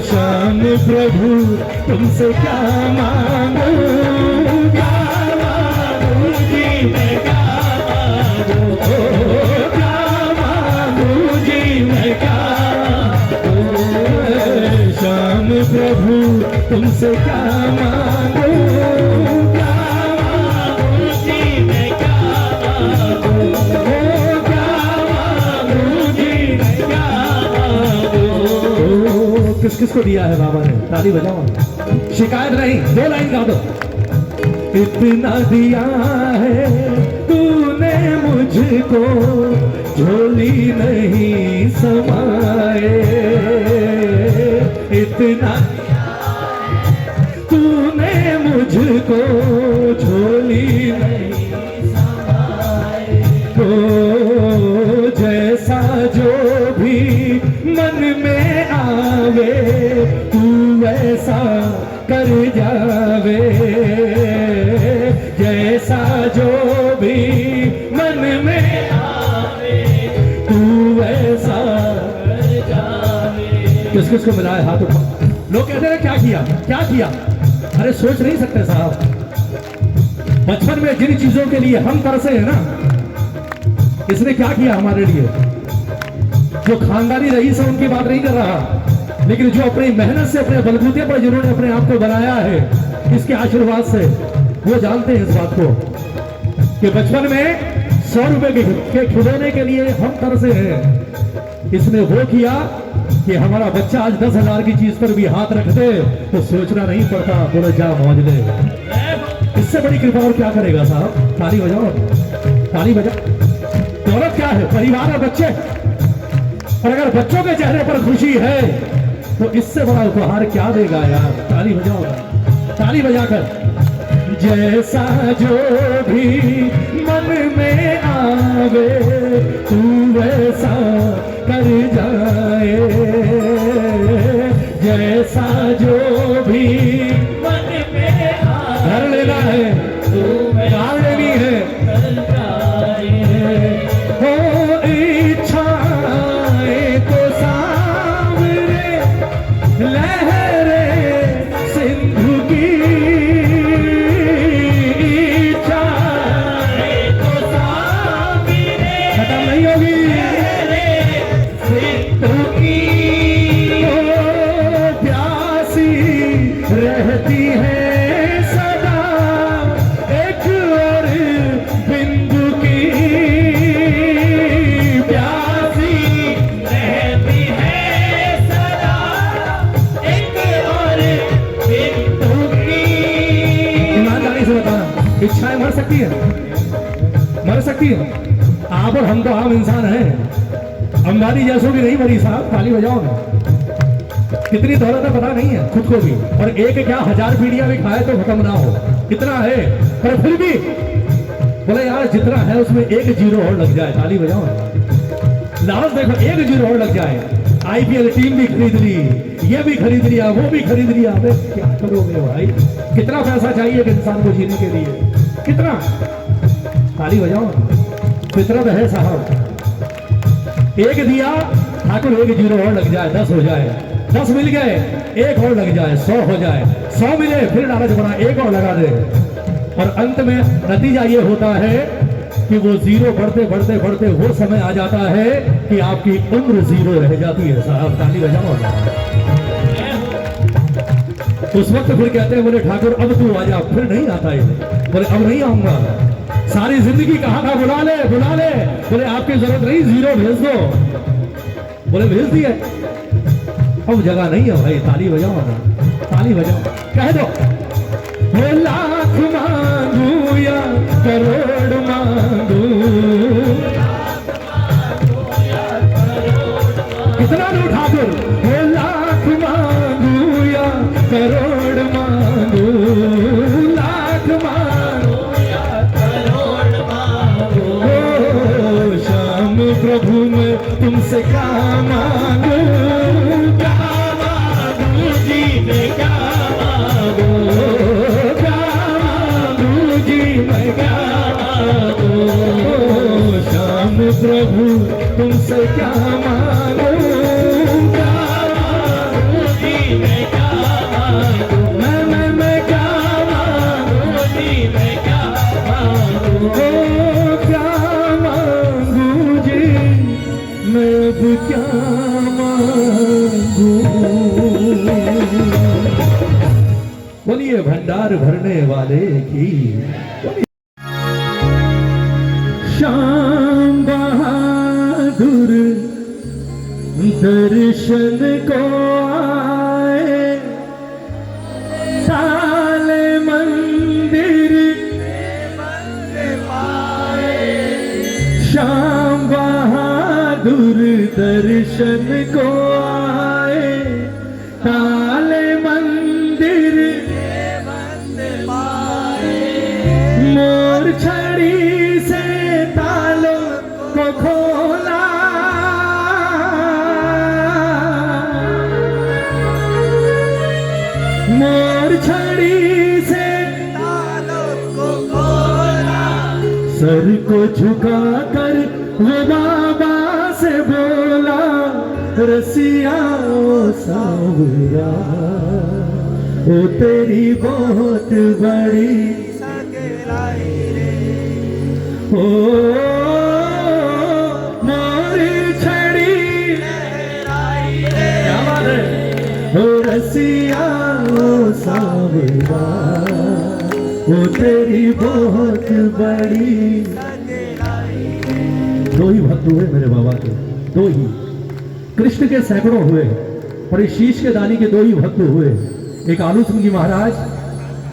शाम प्रभु तुमसे क्या मांगू, क्या मांगू जी, मैं क्या मांगू, क्या मांगू जी, मैं क्या मांगू। शाम प्रभु तुमसे क्या मांगू, किस किस को दिया है बाबा ने? ताली बजाओ। शिकायत नहीं, 2 लाइन गा दो। इतना दिया है तूने मुझको, झोली नहीं समाए। इतना तूने मुझको, झोली नहीं समाए। तो जैसा जो भी मन में आवे, तू ऐसा कर जावे। जैसा जो भी मन में आवे, तू ऐसा कर जावे। किस किस को मिला है? हाथ उठा। लोग कहते हैं क्या किया, क्या किया? अरे सोच नहीं सकते साहब। बचपन में जिन चीजों के लिए हम तरसे हैं ना, इसने क्या किया हमारे लिए। जो खानदानी रईस है उनकी बात नहीं कर रहा, लेकिन जो अपनी मेहनत से, अपने बलबूते पर जिन्होंने अपने आप को बनाया है, इसके आशीर्वाद से, वो जानते हैं इस बात को कि बचपन में 100 रुपए के खिलौने के लिए हम तरसे हैं। इसने वो किया कि हमारा बच्चा आज 10,000 की चीज पर भी हाथ रख दे तो सोचना नहीं पड़ता, बोले जा मौज ले। इससे बड़ी कृपा और क्या करेगा साहब? ताली बजाओ, ताली बजाओ। दौलत क्या है? परिवार और बच्चे। और अगर बच्चों के चेहरे पर खुशी है तो इससे बड़ा उपहार क्या देगा यार? ताली बजाओ, ताली बजाकर। जैसा जो भी मन में आवे तू वैसा कर जाए, जैसा जो भी मन में आवे घर लेना है तू कार लेनी है, कर जाए। हो इच्छाएं तो सामने लहरे सिंधु की, इच्छाएं तो सामने खत्म नहीं होगी। लहरे सिंधु की, ओ प्यासी रहती है सदा एक और बिंदु की, प्यासी रहती है सदा एक और बिंदु की। ईमानदारी से बताना, इच्छाएं मर सकती है, मर सकती है। आप और हम तो आम इंसान हैं, अंबानी जैसों की नहीं मरी साहब, ताली बजाओ ना। कितनी दौलत है पता नहीं है खुद को भी, और एक क्या 1000 पीढ़ियां भी खाए तो खत्म ना हो, कितना है, पर फिर भी बोले यार जितना है उसमें एक जीरो और लग जाए, ताली बजाओ ना। लास्ट देखो एक जीरो और लग जाए, आईपीएल टीम भी खरीद ली, ये भी खरीद लिया, वो भी खरीद लिया, अबे क्या करोगे भाई, कितना पैसा चाहिए एक इंसान को जीने के लिए, कितना, ताली बजाओ ना। फितरत है साहब, एक दिया ठाकुर एक जीरो और लग जाए 10 हो जाए, 10 मिल गए एक और लग जाए 100 हो जाए, 100 मिले फिर लालच बना एक और लगा दे, और अंत में नतीजा ये होता है कि वो जीरो बढ़ते बढ़ते बढ़ते वो समय आ जाता है कि आपकी उम्र जीरो रह जाती है साहब, ताली बजाओ ना। उस वक्त फिर कहते हैं बोले ठाकुर अब तू आ जा, फिर नहीं आता है, बोले अब नहीं आऊंगा, सारी जिंदगी कहा था बुला ले बुला ले, बोले आपकी जरूरत नहीं, जीरो भेज दो, बोले भेज दिए, अब जगह नहीं है भाई, ताली बजाओ ना, ताली बजाओ, कह दो वो लाख मांगू या करोड़ मांगू, कितना दो ठाकुर, वो लाख मांगू या करोड़ मांगू, लाख मांगू या करोड़ मांगो, ओ श्याम प्रभु मैं तुमसे क्या मांगू, क्या मांगू जी मैं क्या मांगू, क्या मांगू जी मैं क्या मांगू, ओ श्याम प्रभु तुमसे क्या मांगू, क्या मांगू जी मैं क्या मांगू, मैं क्या मांगू, मांगू जी मैं क्या मांगू, ओ क्या मांगू जी मैं अब क्या मांगू। बोलिए भंडार भरने वाले की। श्याम बहादुर दर्शन को आए, साले मंदिर श्याम बहादुर दर्शन को आए, ताले मंदिर मोर छड़ी से तालों को खोला, मोर छड़ी से सर को झुका कर वो बाबा से बोला, रसिया ओ सावरा ओ तेरी बहुत बड़ी ओ मोर छड़ी, क्या बात है, ओ रसिया ओ सावरा वो तेरी बहुत बड़ी। दो ही भक्त हुए मेरे बाबा के, दो ही, कृष्ण के सैकड़ों हुए और इस शीश के दानी के दो ही भक्त हुए, एक आलू सिंह जी महाराज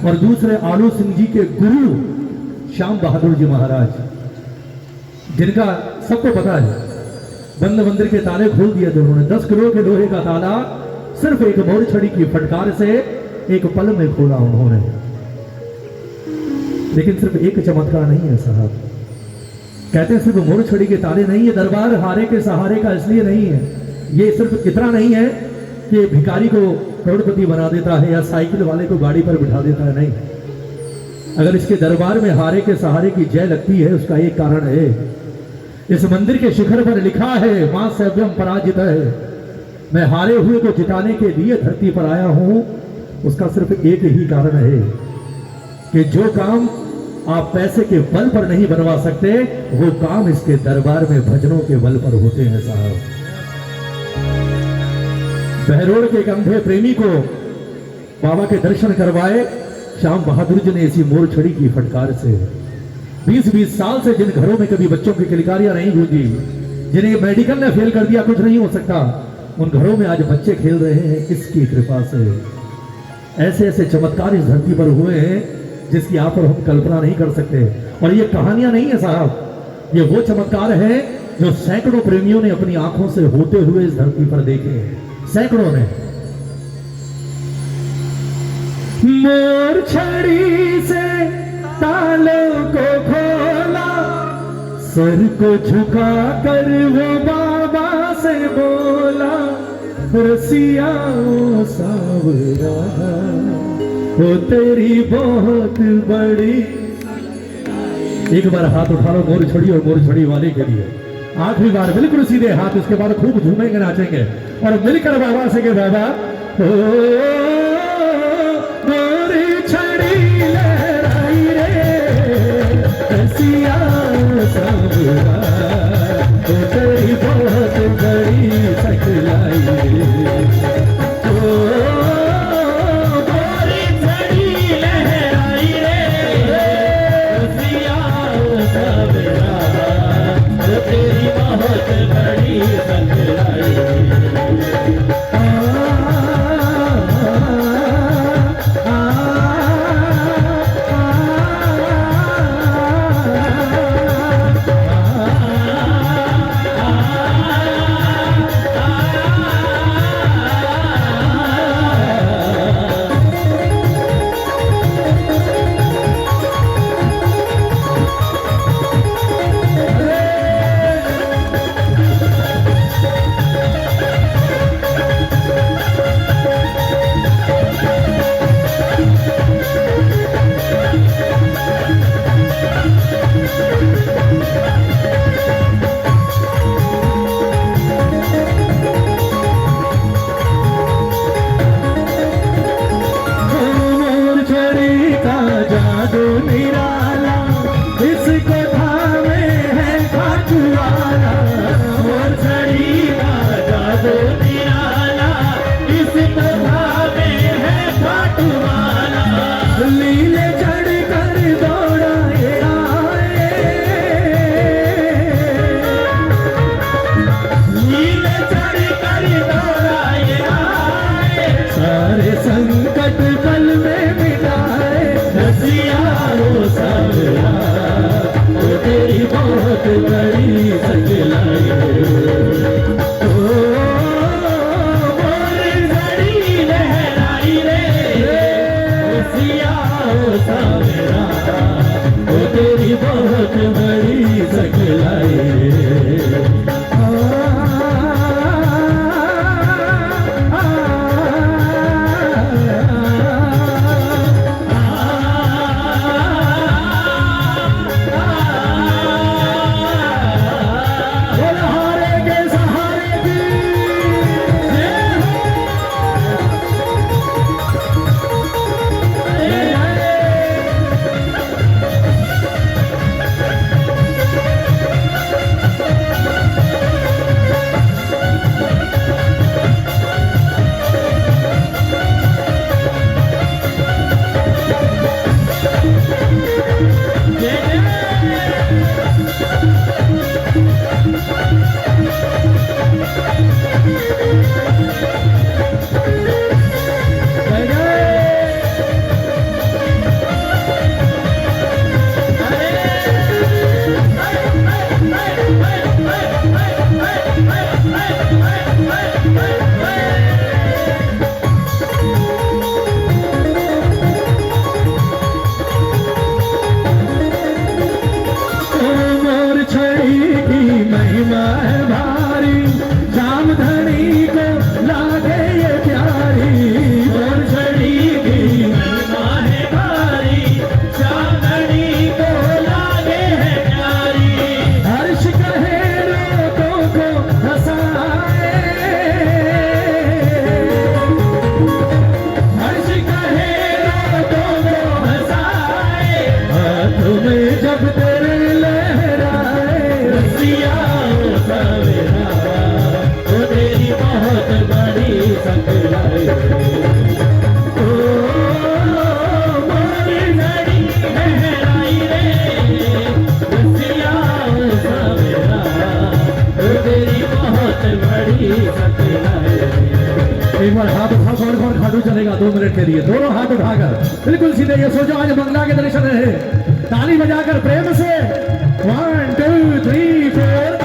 और दूसरे आलू सिंह जी के गुरु श्याम बहादुर जी महाराज, जिनका सबको पता है बंद मंदिर के ताले खोल दिए थे उन्होंने, 10 किलो के लोहे का ताला सिर्फ एक मोर छड़ी की फटकार से एक पल में खोला उन्होंने। लेकिन सिर्फ एक चमत्कार नहीं है साहब, कहते हैं सिर्फ मोर छड़ी के ताले नहीं है, दरबार हारे के सहारे का इसलिए नहीं है। ये सिर्फ इतना नहीं है कि भिखारी को करोड़पति बना देता है या साइकिल वाले को गाड़ी पर बिठा देता है, नहीं। अगर इसके दरबार में हारे के सहारे की जय लगती है, उसका एक कारण है, इस मंदिर के शिखर पर लिखा है मां सव्यम पराजित है, मैं हारे हुए को जिताने के लिए धरती पर आया हूं। उसका सिर्फ एक ही कारण है कि जो काम आप पैसे के बल पर नहीं बनवा सकते, वो काम इसके दरबार में भजनों के बल पर होते हैं साहब। बहरोड के एक अंधे प्रेमी को बाबा के दर्शन करवाए श्याम बहादुर जी ने इसी मोर छड़ी की फटकार से। 20-20 साल से जिन घरों में कभी बच्चों की किलकारियां नहीं गूंजी, जिन्हें मेडिकल ने फेल कर दिया कुछ नहीं हो सकता, उन घरों में आज बच्चे खेल रहे हैं किसकी कृपा से। ऐसे ऐसे चमत्कार इस धरती पर हुए हैं जिसकी आप और हम कल्पना नहीं कर सकते। और ये कहानियां नहीं है साहब, ये वो चमत्कार है जो सैकड़ों प्रेमियों ने अपनी आंखों से होते हुए इस धरती पर देखे, सैकड़ों ने। मोर छड़ी से तालों को खोला, सर को झुका कर वो बाबा से बोला, रसिया ओ सावरा वो तेरी बहुत बड़ी। एक बार हाथ उठा लो मोर छड़ी और मोर छड़ी वाले के लिए, आखिरी बार बिल्कुल सीधे हाथ, उसके बाद खूब झूमेंगे नाचेंगे और मिलकर बाबा से के बाबा ओ रसिया सावरा तो तेरी बहुत बड़ी सकलाई मोरी छड़ी लहराई रे, रसिया सावरा तो तेरी बहुत बड़ी सकलाई। एक बार हाथ उठा, कौन कौन खाटू चलेगा 2 मिनट के लिए? दोनों हाथ उठाकर बिल्कुल सीधे, ये सोचो आज मंगला के दर्शन है। ताली बजाकर प्रेम से 1 2 3 4।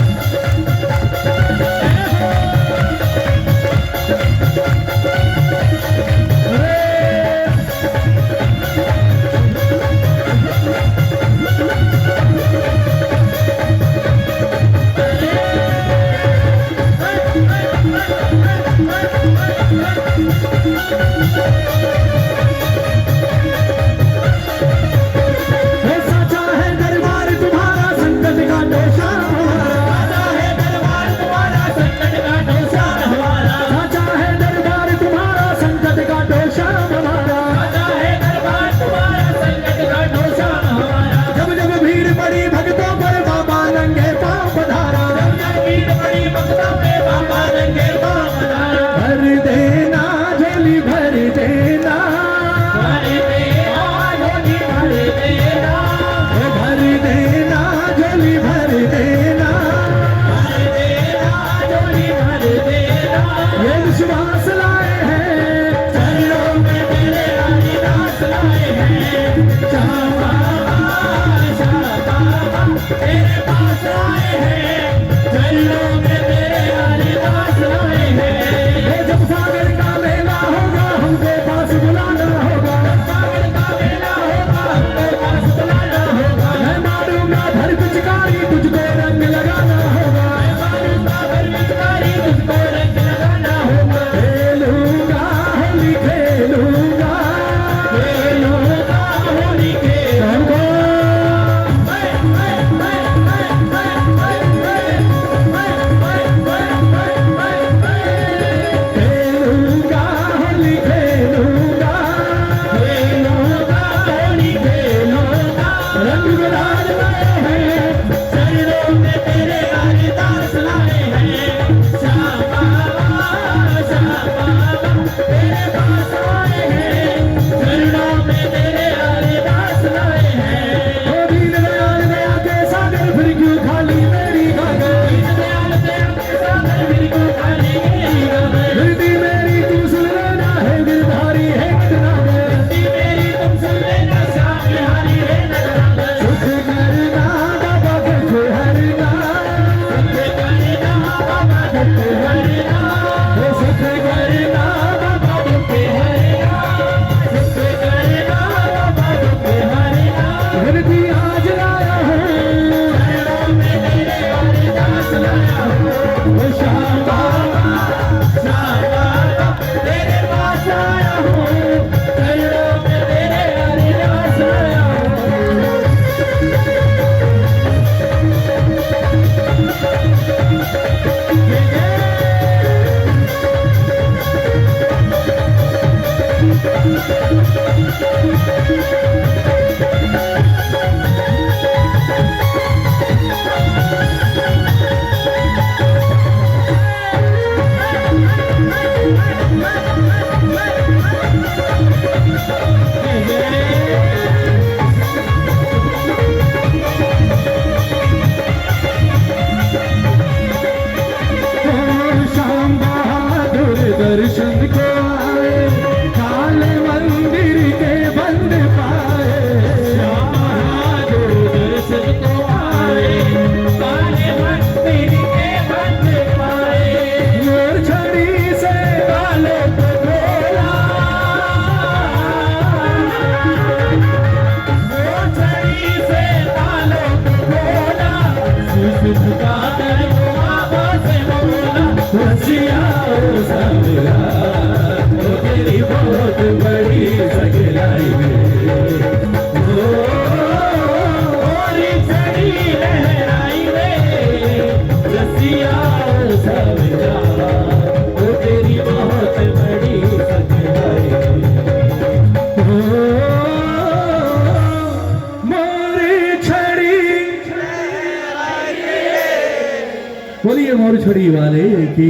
बोलिए मोर छड़ी वाले की।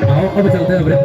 आओ अब चलते हैं वृंदावन।